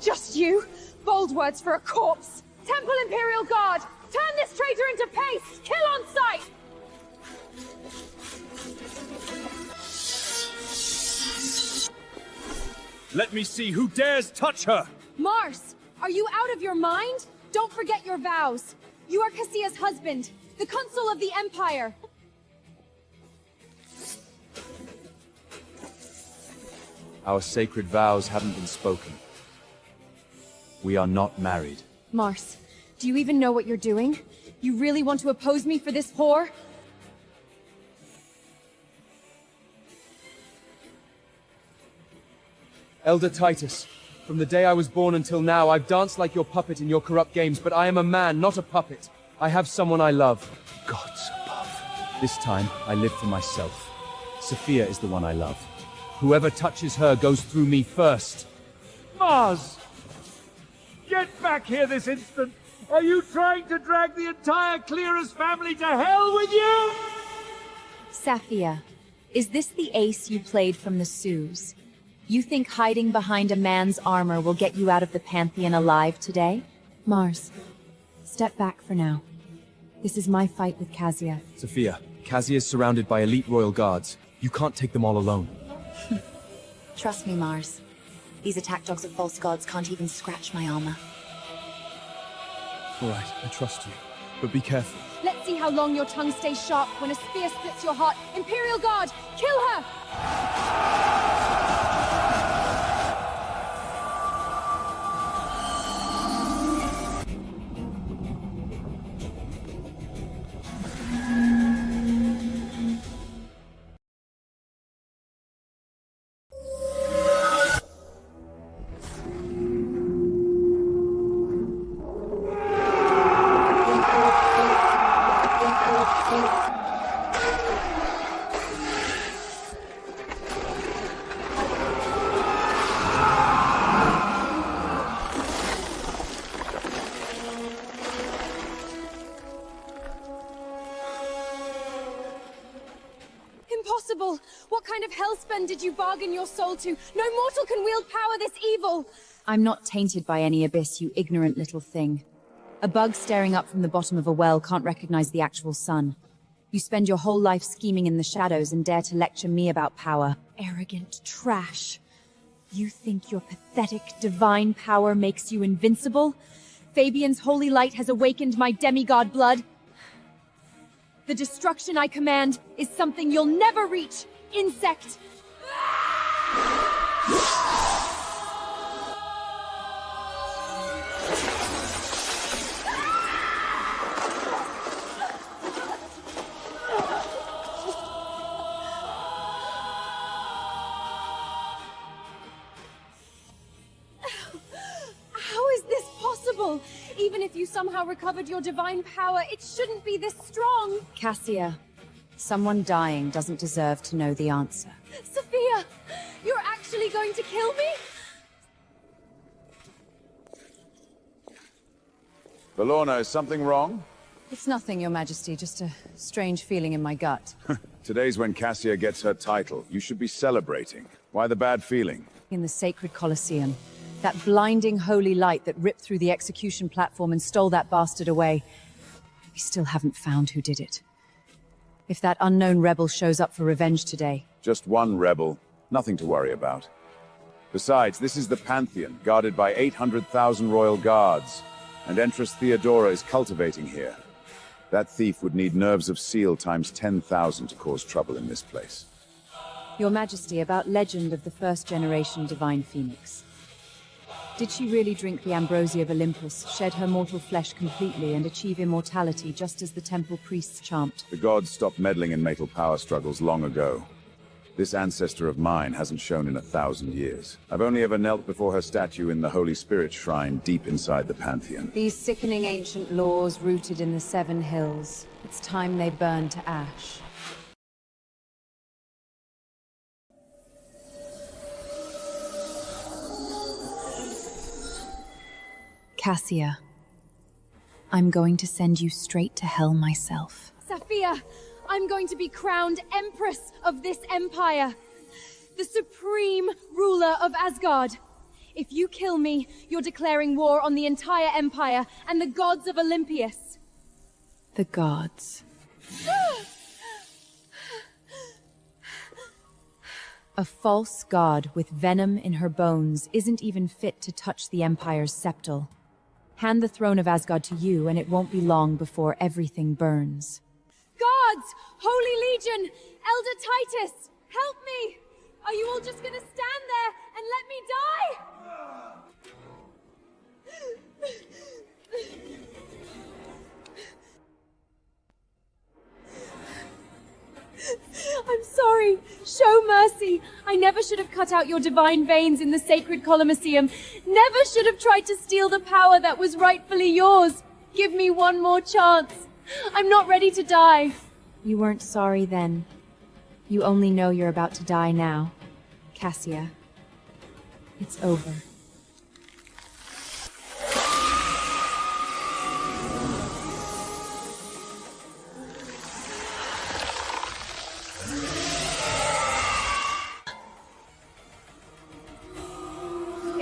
Just you? Bold words for a corpse. Temple Imperial Guard, turn this traitor into paste! Kill on sight! Let me see who dares touch her! Mars, are you out of your mind? Don't forget your vows. You are Cassia's husband, the consul of the Empire. Our sacred vows haven't been spoken. We are not married. Mars, do you even know what you're doing? You really want to oppose me for this whore? Elder Titus, from the day I was born until now, I've danced like your puppet in your corrupt games, but I am a man, not a puppet. I have someone I love. Gods above. This time, I live for myself. Sophia is the one I love. Whoever touches her goes through me first. Mars! Get back here this instant! Are you trying to drag the entire Clearus family to hell with you? Sophia, is this the ace you played from the Sioux? You think hiding behind a man's armor will get you out of the Pantheon alive today? Mars, step back for now. This is my fight with Cassia. Sophia, Cassia is surrounded by elite royal guards. You can't take them all alone. Trust me, Mars. These attack dogs of false gods can't even scratch my armor. All right, I trust you. But be careful. Let's see how long your tongue stays sharp when a spear splits your heart. Imperial Guard, kill her! Impossible! What kind of hellspend did you bargain your soul to? No mortal can wield power this evil! I'm not tainted by any abyss, you ignorant little thing. A bug staring up from the bottom of a well can't recognize the actual sun. You spend your whole life scheming in the shadows and dare to lecture me about power. Arrogant trash. You think your pathetic divine power makes you invincible? Fabian's holy light has awakened my demigod blood. The destruction I command is something you'll never reach, insect! Even if you somehow recovered your divine power, it shouldn't be this strong! Cassia, someone dying doesn't deserve to know the answer. Sophia! You're actually going to kill me? Valorna, is something wrong? It's nothing, Your Majesty, just a strange feeling in my gut. Today's when Cassia gets her title. You should be celebrating. Why the bad feeling? In the sacred Colosseum. That blinding holy light that ripped through the execution platform and stole that bastard away. We still haven't found who did it. If that unknown rebel shows up for revenge today... Just one rebel. Nothing to worry about. Besides, this is the Pantheon, guarded by 800,000 royal guards. And Empress Theodora is cultivating here. That thief would need nerves of steel times 10,000 to cause trouble in this place. Your Majesty, about legend of the first-generation Divine Phoenix. Did she really drink the ambrosia of Olympus, shed her mortal flesh completely, and achieve immortality just as the temple priests champed? The gods stopped meddling in matal power struggles long ago. This ancestor of mine hasn't shown in 1,000 years. I've only ever knelt before her statue in the Holy Spirit Shrine deep inside the Pantheon. These sickening ancient laws rooted in the Seven Hills. It's time they burn to ash. Cassia, I'm going to send you straight to hell myself. Sophia, I'm going to be crowned Empress of this empire. The supreme ruler of Asgard. If you kill me, you're declaring war on the entire empire and the gods of Olympias. The gods. A false god with venom in her bones isn't even fit to touch the Empire's scepter. Hand the throne of Asgard to you, and it won't be long before everything burns. Gods! Holy Legion! Elder Titus! Help me! Are you all just gonna stand there and let me die? I'm sorry. Show mercy. I never should have cut out your divine veins in the sacred Colosseum. Never should have tried to steal the power that was rightfully yours. Give me one more chance. I'm not ready to die. You weren't sorry then. You only know you're about to die now. Cassia, it's over.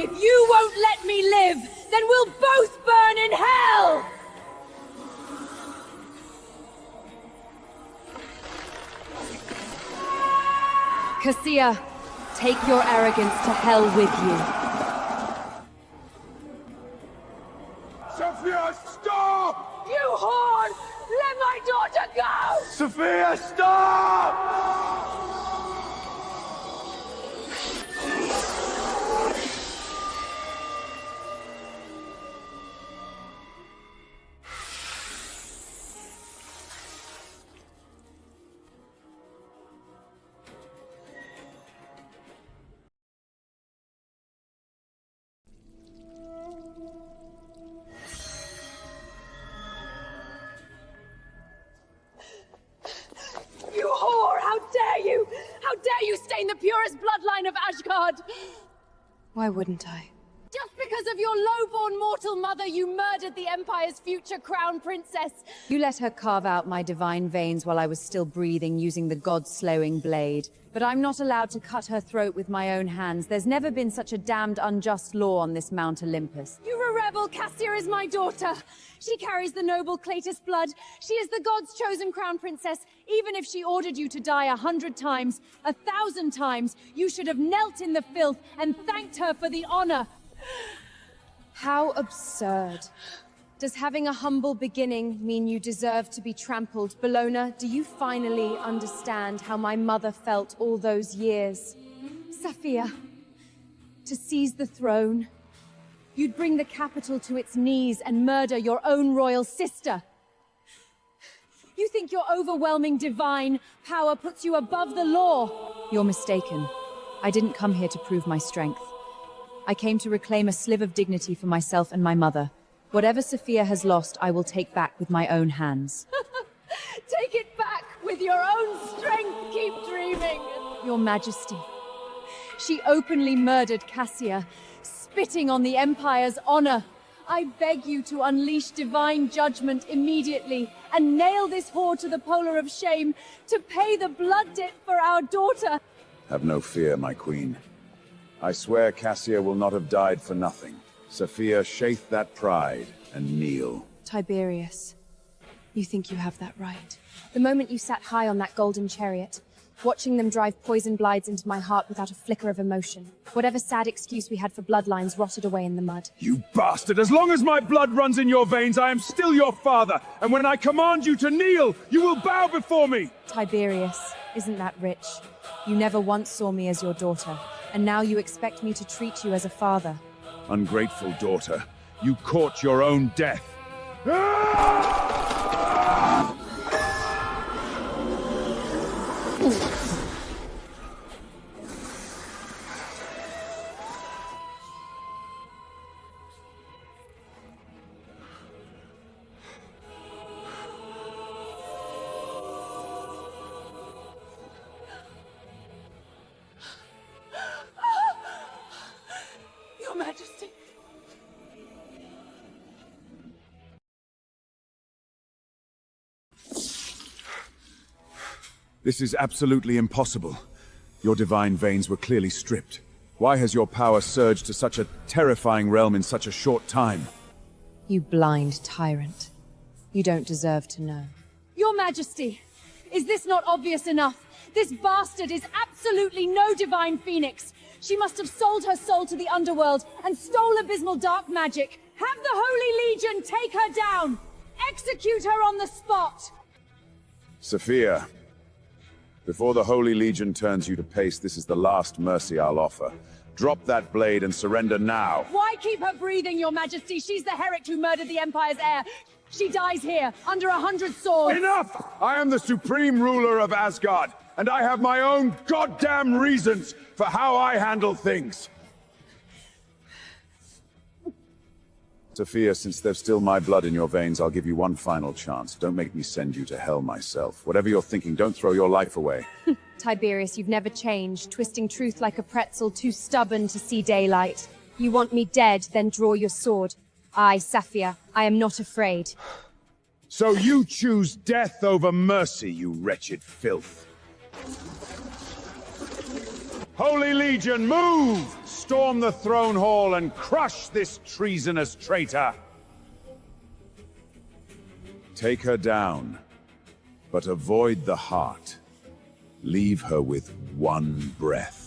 If you won't let me live, then we'll both burn in hell! Cassia, take your arrogance to hell with you. Sophia, stop! You whore! Let my daughter go! Sophia, stop! You whore! How dare you! How dare you stain the purest bloodline of Asgard! Why wouldn't I? Just because Because of your low-born mortal mother, you murdered the Empire's future crown princess. You let her carve out my divine veins while I was still breathing using the god-slowing blade. But I'm not allowed to cut her throat with my own hands. There's never been such a damned unjust law on this Mount Olympus. You're a rebel. Cassia is my daughter. She carries the noble Cletus blood. She is the god's chosen crown princess. Even if she ordered you to die 100 times, 1,000 times, you should have knelt in the filth and thanked her for the honor. How absurd. Does having a humble beginning mean you deserve to be trampled? Bellona, do you finally understand how my mother felt all those years? Saphia, to seize the throne, you'd bring the capital to its knees and murder your own royal sister. You think your overwhelming divine power puts you above the law? You're mistaken. I didn't come here to prove my strength. I came to reclaim a sliver of dignity for myself and my mother. Whatever Saphia has lost, I will take back with my own hands. Take it back with your own strength. Keep dreaming. Your Majesty. She openly murdered Cassia, spitting on the Empire's honor. I beg you to unleash divine judgment immediately and nail this whore to the polar of shame to pay the blood debt for our daughter. Have no fear, my queen. I swear Cassia will not have died for nothing. Saphia, sheath that pride and kneel. Tiberius, you think you have that right. The moment you sat high on that golden chariot, watching them drive poison blights into my heart without a flicker of emotion. Whatever sad excuse we had for bloodlines rotted away in the mud. You bastard! As long as my blood runs in your veins, I am still your father. And when I command you to kneel, you will bow before me! Tiberius, isn't that rich? You never once saw me as your daughter, and now you expect me to treat you as a father. Ungrateful daughter, you court your own death. Your Majesty. This is absolutely impossible. Your divine veins were clearly stripped. Why has your power surged to such a terrifying realm in such a short time? You blind tyrant. You don't deserve to know. Your Majesty, is this not obvious enough? This bastard is absolutely no divine phoenix. She must have sold her soul to the underworld and stole abysmal dark magic. Have the Holy Legion take her down! Execute her on the spot! Saphia, before the Holy Legion turns you to paste, this is the last mercy I'll offer. Drop that blade and surrender now. Why keep her breathing, Your Majesty? She's the Herrick who murdered the Empire's heir. She dies here, under 100 swords. Enough! I am the supreme ruler of Asgard, and I have my own goddamn reasons for how I handle things. Saphia, since there's still my blood in your veins, I'll give you one final chance. Don't make me send you to hell myself. Whatever you're thinking, don't throw your life away. Tiberius, you've never changed, twisting truth like a pretzel, too stubborn to see daylight. You want me dead, then draw your sword. I, Saphia, I am not afraid. So you choose death over mercy, you wretched filth. Holy Legion, move! Storm the throne hall and crush this treasonous traitor! Take her down, but avoid the heart. Leave her with one breath.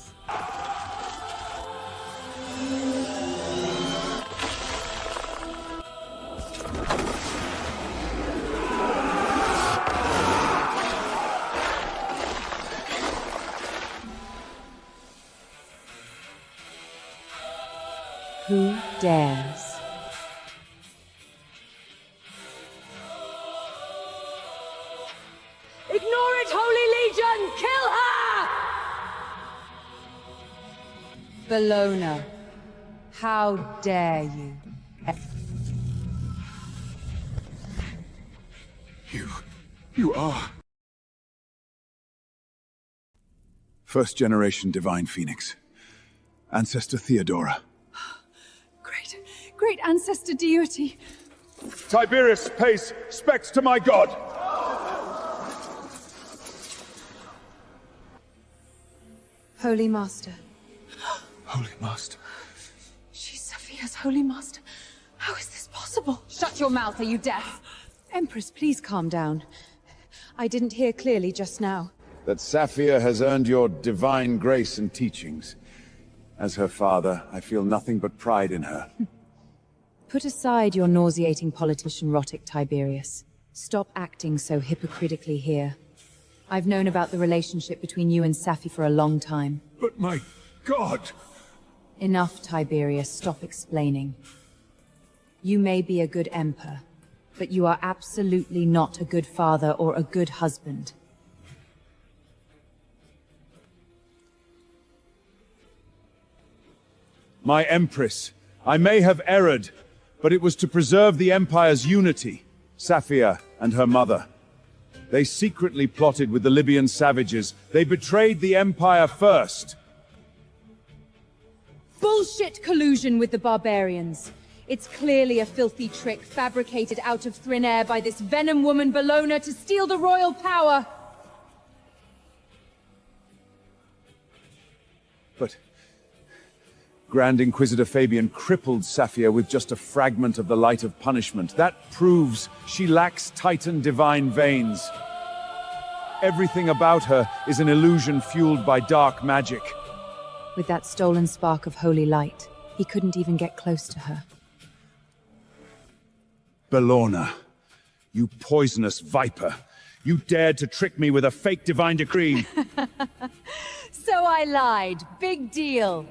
Who dares? Ignore it, Holy Legion! Kill her! Bellona, how dare you? You are... First generation Divine Phoenix. Ancestor Theodora. Great. great ancestor deity. Tiberius pays respects to my god. Holy Master. Holy Master. She's Sophia's Holy Master. How is this possible? Shut your mouth, are you deaf? Empress, please calm down. I didn't hear clearly just now. That Saphia has earned your divine grace and teachings. As her father, I feel nothing but pride in her. Put aside your nauseating politician Rhotic, Tiberius. Stop acting so hypocritically here. I've known about the relationship between you and Saphi for a long time. But my god! Enough, Tiberius. Stop explaining. You may be a good emperor, but you are absolutely not a good father or a good husband. My Empress, I may have erred, but it was to preserve the Empire's unity, Saphia and her mother. They secretly plotted with the Libyan savages. They betrayed the Empire first. Bullshit collusion with the barbarians. It's clearly a filthy trick fabricated out of thin air by this venom woman Bellona to steal the royal power. But Grand Inquisitor Fabian crippled Saphia with just a fragment of the light of punishment. That proves she lacks Titan divine veins. Everything about her is an illusion fueled by dark magic. With that stolen spark of holy light, he couldn't even get close to her. Bellona, you poisonous viper. You dared to trick me with a fake divine decree. So I lied. Big deal.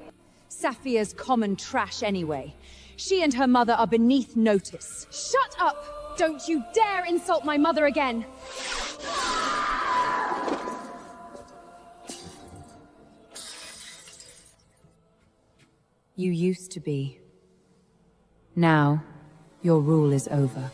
Saphia's common trash anyway. She and her mother are beneath notice. Shut up! Don't you dare insult my mother again! You used to be. Now, your rule is over.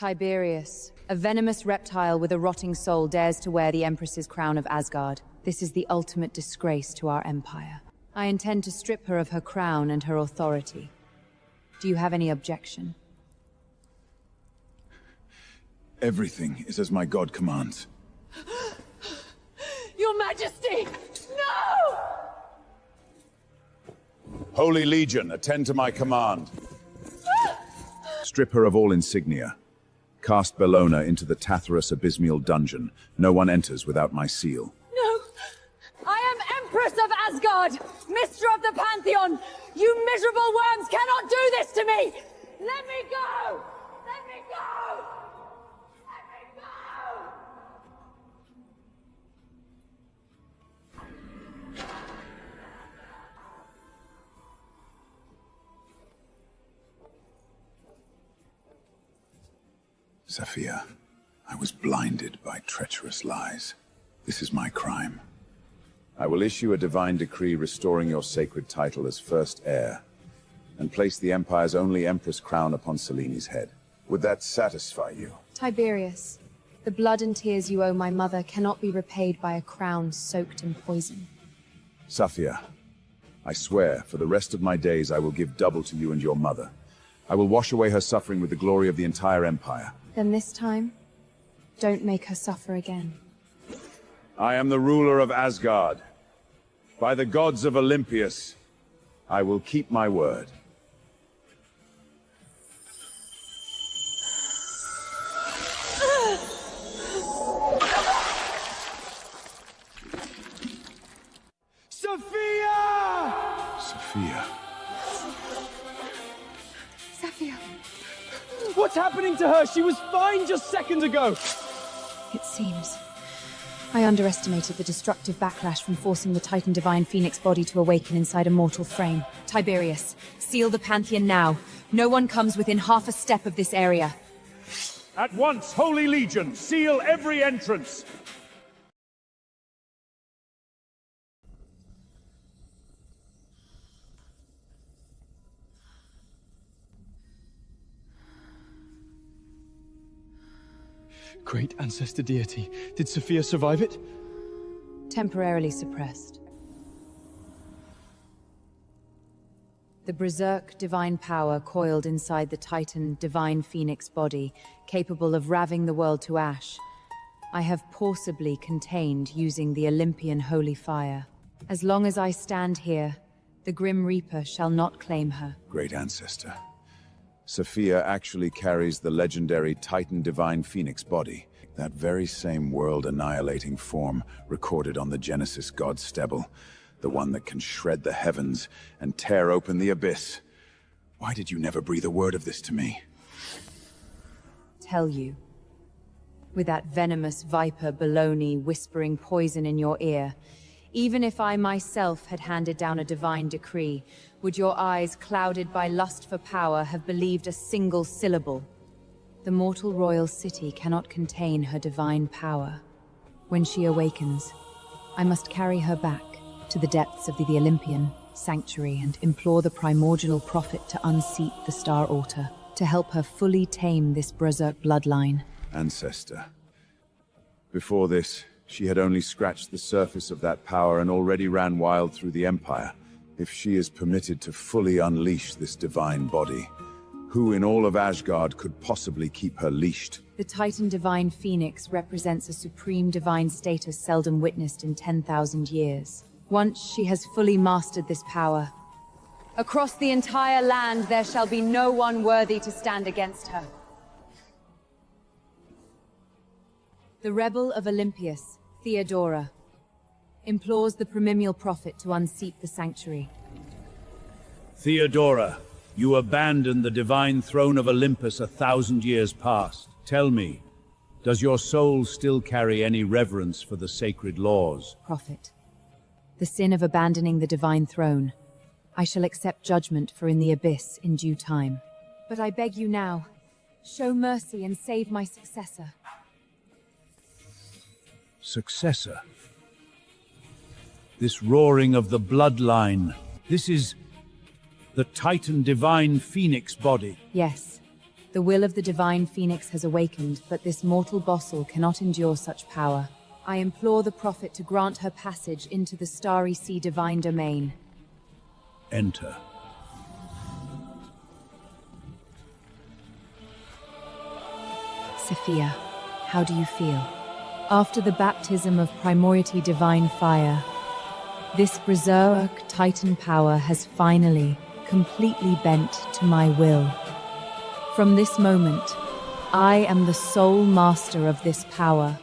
Tiberius, a venomous reptile with a rotting soul dares to wear the Empress's crown of Asgard. This is the ultimate disgrace to our empire. I intend to strip her of her crown and her authority. Do you have any objection? Everything is as my god commands. Your Majesty! No! Holy Legion, attend to my command. Strip her of all insignia. Cast Bellona into the Tatharus abysmal dungeon. No one enters without my seal. No! I am Empress of Asgard! Mistress of the Pantheon! You miserable worms cannot do this to me! Let me go! Let me go! Let me go! Saphia, I was blinded by treacherous lies. This is my crime. I will issue a divine decree restoring your sacred title as first heir, and place the Empire's only Empress crown upon Seleni's head. Would that satisfy you? Tiberius, the blood and tears you owe my mother cannot be repaid by a crown soaked in poison. Saphia, I swear, for the rest of my days I will give double to you and your mother. I will wash away her suffering with the glory of the entire Empire. Then this time, don't make her suffer again. I am the ruler of Asgard. By the gods of Olympius, I will keep my word. Sophia! Sophia. Saphia. What's happening to her? She was fine just seconds ago! It seems. I underestimated the destructive backlash from forcing the Titan Divine Phoenix body to awaken inside a mortal frame. Tiberius, seal the Pantheon now. No one comes within half a step of this area. At once, Holy Legion, seal every entrance! Great ancestor deity. Did Sophia survive it? Temporarily suppressed. The berserk divine power coiled inside the Titan divine phoenix body, capable of raving the world to ash. I have forcibly contained using the Olympian holy fire. As long as I stand here, the Grim Reaper shall not claim her. Great ancestor. Sophia actually carries the legendary Titan divine phoenix body. That very same world-annihilating form recorded on the Genesis god Stebble. The one that can shred the heavens and tear open the abyss. Why did you never breathe a word of this to me? Tell you. With that venomous viper baloney whispering poison in your ear, even if I myself had handed down a divine decree, would your eyes, clouded by lust for power, have believed a single syllable? The mortal royal city cannot contain her divine power. When she awakens, I must carry her back to the depths of the Olympian sanctuary and implore the primordial prophet to unseat the Star Altar, to help her fully tame this berserk bloodline. Ancestor. Before this, she had only scratched the surface of that power and already ran wild through the Empire. If she is permitted to fully unleash this divine body, who in all of Asgard could possibly keep her leashed? The Titan Divine Phoenix represents a supreme divine status seldom witnessed in 10,000 years. Once she has fully mastered this power, across the entire land there shall be no one worthy to stand against her. the rebel of Olympius, Theodora, implores the Primimial Prophet to unseat the sanctuary. Theodora, you abandoned the divine throne of Olympus 1,000 years past. Tell me, does your soul still carry any reverence for the sacred laws? Prophet, the sin of abandoning the divine throne, I shall accept judgment for in the abyss in due time. But I beg you now, show mercy and save my successor. Successor? This roaring of the bloodline, this is the Titan divine phoenix body. Yes, the will of the divine phoenix has awakened, but this mortal bossel cannot endure such power. I implore the prophet to grant her passage into the starry sea divine domain. Enter. Sophia, how do you feel? After the baptism of primordial divine fire, this berserk titan power has finally, completely bent to my will. From this moment, I am the sole master of this power.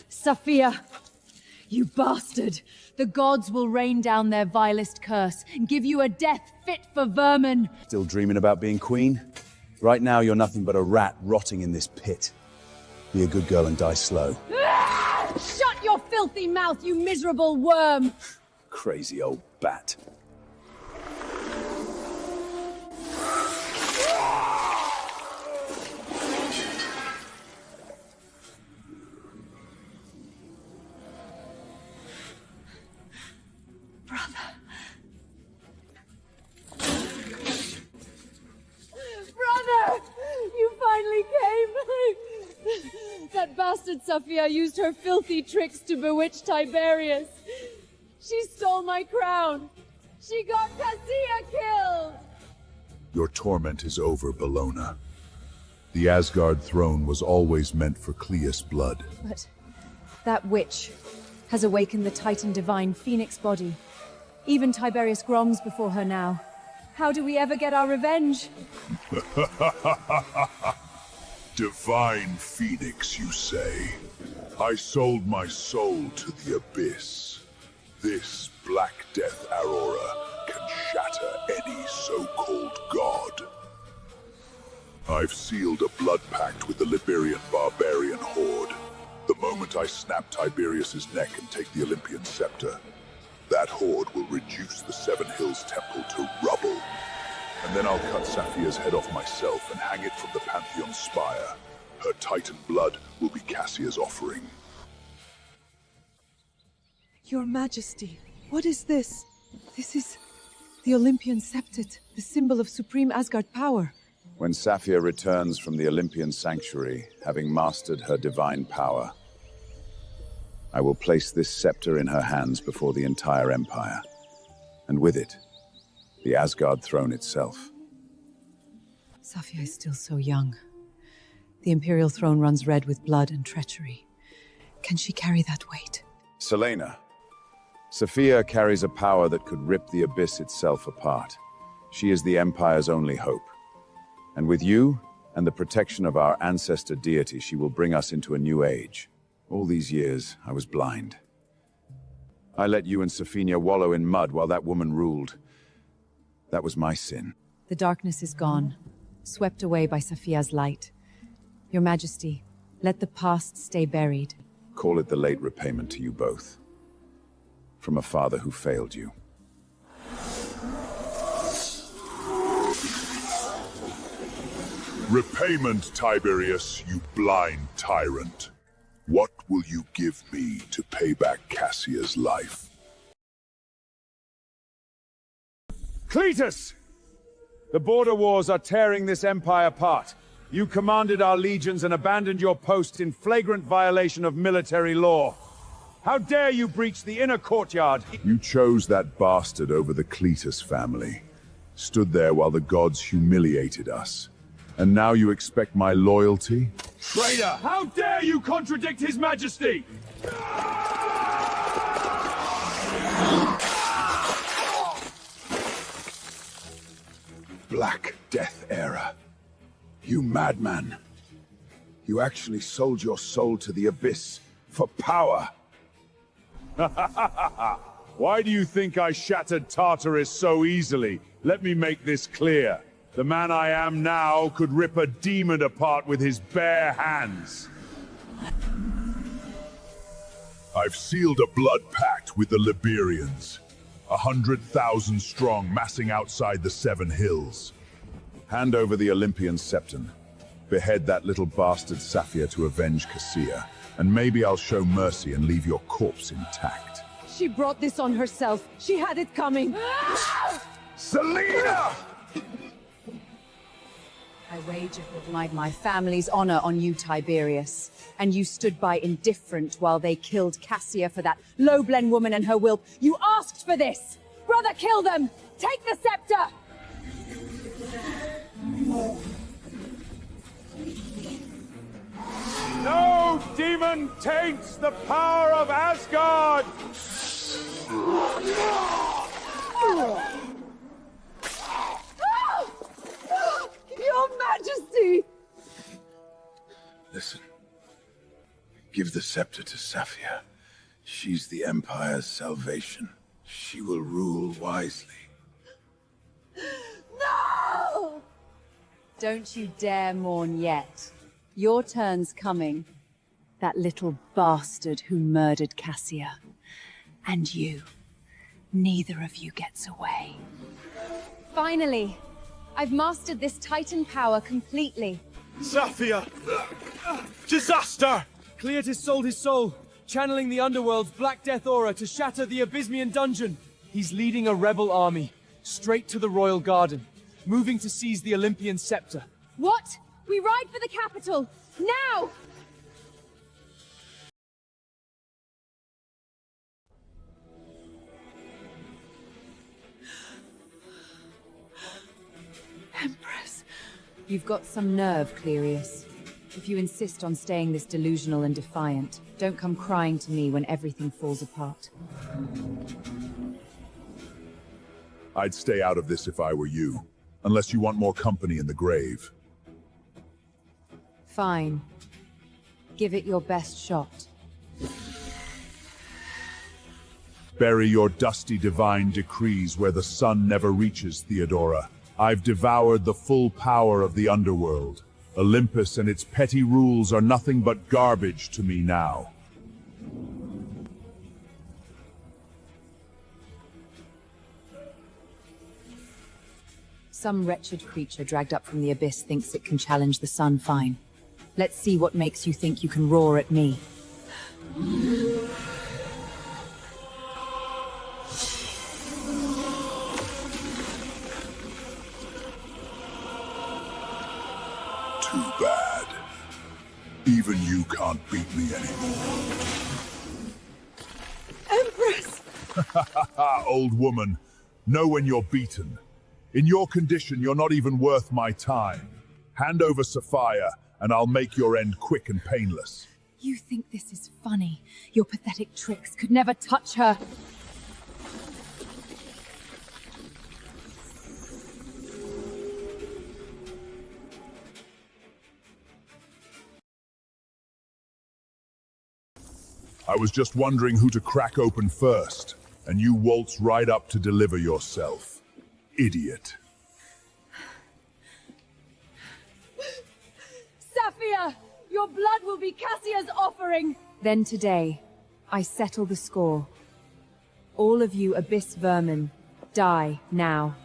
Sophia, you bastard! The gods will rain down their vilest curse and give you a death fit for vermin! Still dreaming about being queen? Right now you're nothing but a rat rotting in this pit. Be a good girl and die slow. Ah! Shut your filthy mouth, you miserable worm! Crazy old bat. That bastard Sophia used her filthy tricks to bewitch Tiberius. She stole my crown. She got Cassia killed. Your torment is over, Bellona. The Asgard throne was always meant for Cleus' blood. But that witch has awakened the Titan divine phoenix body. Even Tiberius groans before her now. How do we ever get our revenge? Divine Phoenix, you say? I sold my soul to the abyss. This Black Death Aurora can shatter any so-called god. I've sealed a blood pact with the Liberian barbarian horde. The moment I snap Tiberius's neck and take the Olympian scepter, that horde will reduce the Seven Hills Temple to rubble. And then I'll cut Sophia's head off myself and hang it from the Pantheon spire. Her Titan blood will be Cassia's offering. Your Majesty, What is this? This is the Olympian Septet, the symbol of supreme Asgard power. When Saphia returns from the Olympian sanctuary, having mastered her divine power, I will place this scepter in her hands before the entire Empire, and with it, the Asgard throne itself. Saphia is still so young. The Imperial throne runs red with blood and treachery. Can she carry that weight? Selena, Saphia carries a power that could rip the abyss itself apart. She is the Empire's only hope. And with you, and the protection of our ancestor deity, she will bring us into a new age. All these years, I was blind. I let you and Saphina wallow in mud while that woman ruled. That was my sin. The darkness is gone, swept away by Saphia's light. Your Majesty, let the past stay buried. Call it the late repayment to you both. From a father who failed you. Repayment, Tiberius, you blind tyrant. What will you give me to pay back Cassia's life? Cletus! The border wars are tearing this empire apart. You commanded our legions and abandoned your post in flagrant violation of military law. How dare you breach the inner courtyard? You chose that bastard over the Cletus family. Stood there while the gods humiliated us. And now you expect my loyalty? Traitor! How dare you contradict His Majesty! Black Death era. You madman. You actually sold your soul to the abyss for power. Why do you think I shattered Tartarus so easily? Let me make this clear. The man I am now could rip a demon apart with his bare hands. I've sealed a blood pact with the Liberians. 100,000 strong, massing outside the Seven Hills. Hand over the Olympian Septon. Behead that little bastard Saphia to avenge Cassia. And maybe I'll show mercy and leave your corpse intact. She brought this on herself. She had it coming. Selena! I wagered my family's honor on you, Tiberius. And you stood by indifferent while they killed Cassia for that Loblen woman and her whelp. You asked for this! Brother, kill them! Take the scepter! No demon taints the power of Asgard! Your Majesty! Listen. Give the scepter to Saphia. She's the Empire's salvation. She will rule wisely. No! Don't you dare mourn yet. Your turn's coming. That little bastard who murdered Cassia. And you. Neither of you gets away. Finally! I've mastered this Titan power completely. Saphia! Disaster! Cleotis sold his soul, channeling the Underworld's Black Death aura to shatter the Abysmian dungeon. He's leading a rebel army, straight to the Royal Garden, moving to seize the Olympian scepter. What? We ride for the capital! Now! Empress. You've got some nerve, Clearius. If you insist on staying this delusional and defiant, don't come crying to me when everything falls apart. I'd stay out of this if I were you, unless you want more company in the grave. Fine. Give it your best shot. Bury your dusty divine decrees where the sun never reaches, Theodora. I've devoured the full power of the underworld. Olympus and its petty rules are nothing but garbage to me now. Some wretched creature dragged up from the abyss thinks it can challenge the sun. Fine. Let's see what makes you think you can roar at me. Even you can't beat me anymore. Empress! Old woman, know when you're beaten. In your condition, you're not even worth my time. Hand over Sophia, and I'll make your end quick and painless. You think this is funny? Your pathetic tricks could never touch her. I was just wondering who to crack open first, and you waltz right up to deliver yourself. Idiot. Saphia! Your blood will be Cassia's offering! Then today, I settle the score. All of you abyss vermin, die now.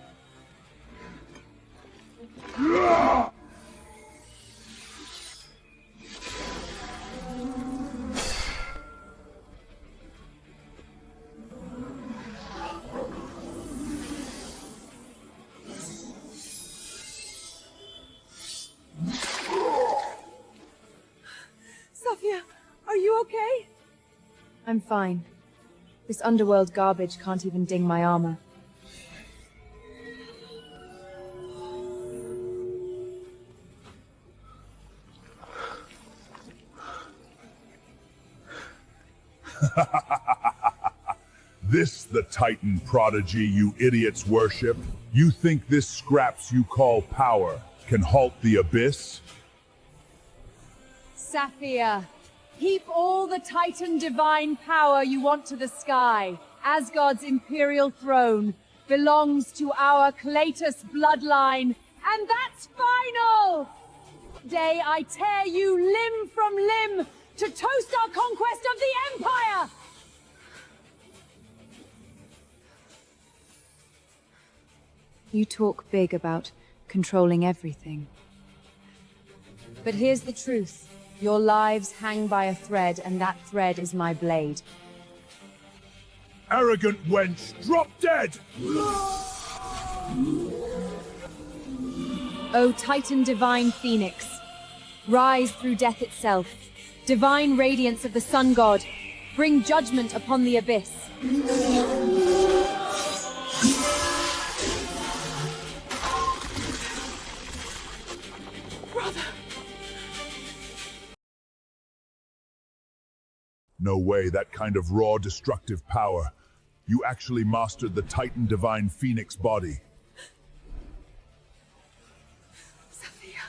Saphia, are you okay? I'm fine. This underworld garbage can't even ding my armor. This the Titan prodigy you idiots worship? You think this scraps you call power can halt the abyss? Saphia, heap all the Titan divine power you want to the sky. Asgard's imperial throne belongs to our Cletus bloodline, and that's final! Today I tear you limb from limb to toast our conquest of the Empire! You talk big about controlling everything. But here's the truth. Your lives hang by a thread, and that thread is my blade. Arrogant wench, drop dead! O Titan divine Phoenix, rise through death itself. Divine radiance of the Sun God, bring judgment upon the abyss. No way, that kind of raw, destructive power. You actually mastered the Titan Divine Phoenix body. Saphia,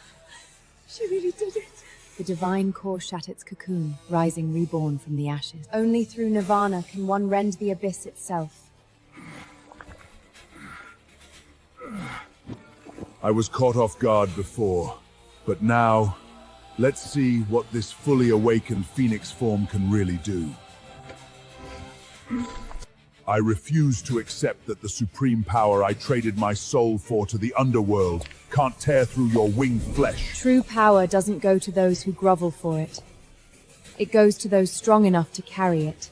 she really did it. The divine core shat its cocoon, rising reborn from the ashes. Only through Nirvana can one rend the abyss itself. I was caught off guard before, but now, let's see what this fully awakened Phoenix form can really do. I refuse to accept that the supreme power I traded my soul for to the underworld can't tear through your winged flesh. True power doesn't go to those who grovel for it. It goes to those strong enough to carry it.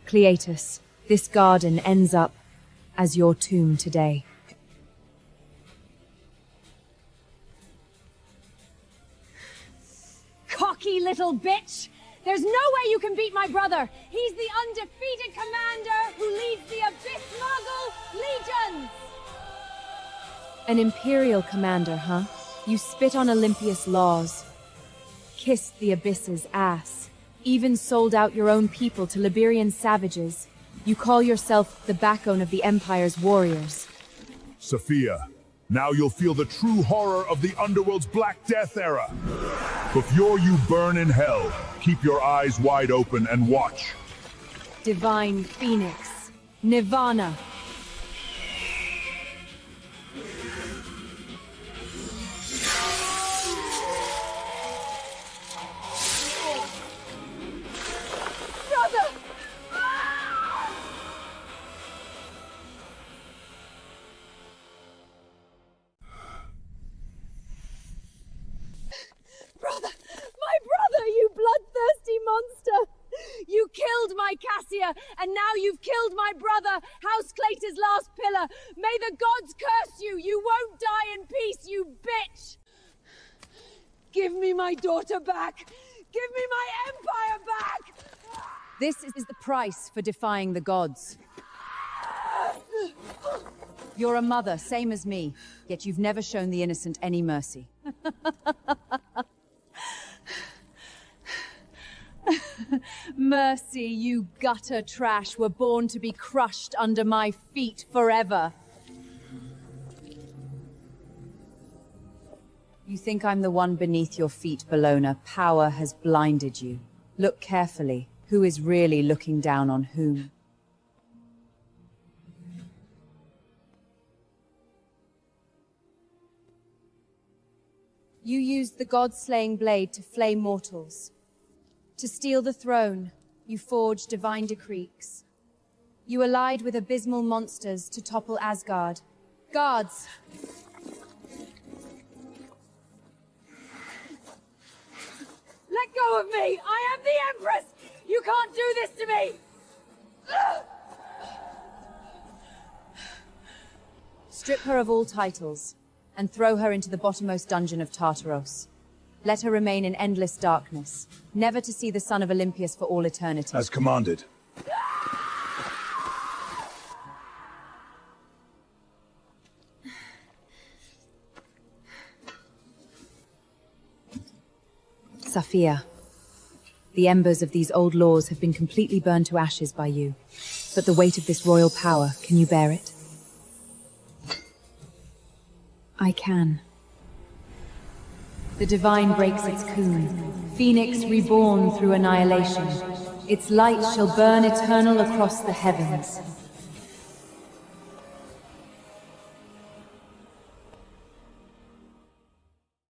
Cletus, this garden ends up as your tomb today. Cocky little bitch! There's no way you can beat my brother! He's the undefeated commander who leads the Abyss Muggle Legions! An Imperial commander, huh? You spit on Olympia's laws, kissed the Abyss's ass, even sold out your own people to Liberian savages. You call yourself the backbone of the Empire's warriors. Sophia, now you'll feel the true horror of the Underworld's Black Death era. Before you burn in hell, keep your eyes wide open and watch. Divine Phoenix, Nirvana. Brother! Brother! My brother, you bloodthirsty monster! You killed my Cassia, and now you've killed my brother, House Cletus' last pillar! May the gods curse you! You won't die in peace, you bitch! Give me my daughter back! Give me my empire back! This is the price for defying the gods. You're a mother, same as me, yet you've never shown the innocent any mercy. Mercy, you gutter trash, were born to be crushed under my feet forever. You think I'm the one beneath your feet, Bellona. Power has blinded you. Look carefully. Who is really looking down on whom? You used the god-slaying blade to flay mortals. To steal the throne, you forged divine decrees. You allied with abysmal monsters to topple Asgard. Guards! Let go of me! I am the Empress! You can't do this to me! Strip her of all titles, and throw her into the bottommost dungeon of Tartaros. Let her remain in endless darkness, never to see the son of Olympius for all eternity. As commanded. Saphia, the embers of these old laws have been completely burned to ashes by you. But the weight of this royal power, can you bear it? I can. The divine breaks its cocoon, Phoenix reborn through annihilation. Its light shall burn eternal across the heavens.